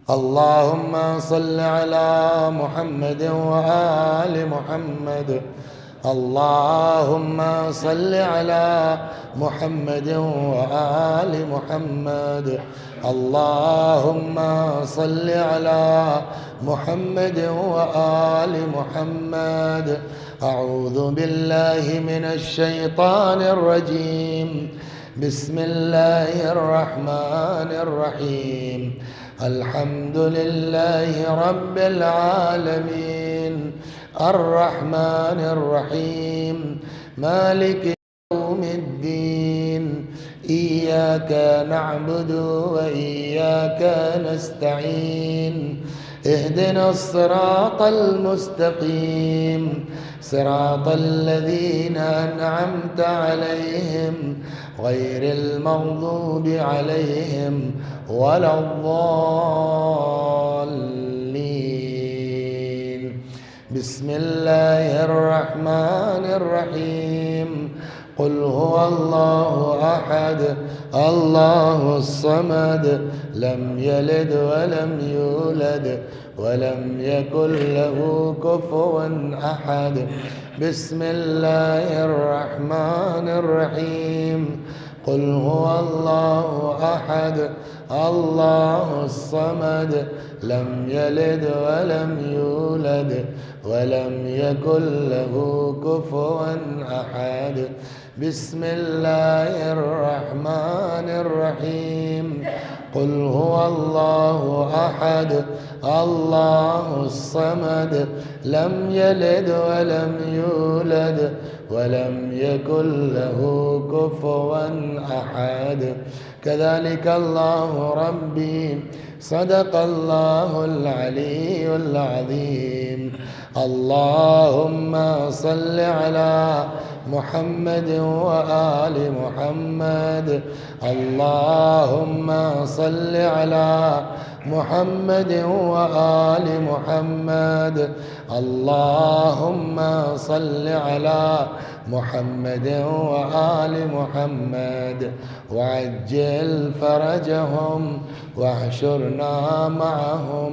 اللہم صل علی محمد وآل محمد، اللہم صل علی محمد وآل محمد، اللہم صل علی محمد وآل محمد۔ اعوذ باللہ من الشیطان الرجیم، بسم اللہ الرحمن الرحیم، الحمد للہ رب العالمین، الرحمن الرحیم، مالک یوم الدین، ایاک نعبد و ایاک نستعین، اہدنا الصراط المستقیم، صراط الذین انعمت علیہم غیر المغضوب علیہم ولا الضالین۔ بسم اللہ الرحمن الرحیم، قل هو اللہ احد اللہ الصمد، لم یلد ولم یولد ولم یکن له کفوا احد۔ بسم اللہ الرحمن الرحیم، قل هو الله أحد الله الصمد لم يلد ولم يولد ولم يكن له كفوا أحد. بسم الله الرحمن الرحيم. قل هو الله أحد الله الصمد لم يلد ولم يولد ولم يكن له كفوا أحد. كذلك الله ربي صدق الله العلي العظيم. اللهم صل على محمد وآل محمد. اللهم صل على محمد وآل محمد. اللهم صل على محمد وآل محمد وعجل فرجهم واحشرنا معهم.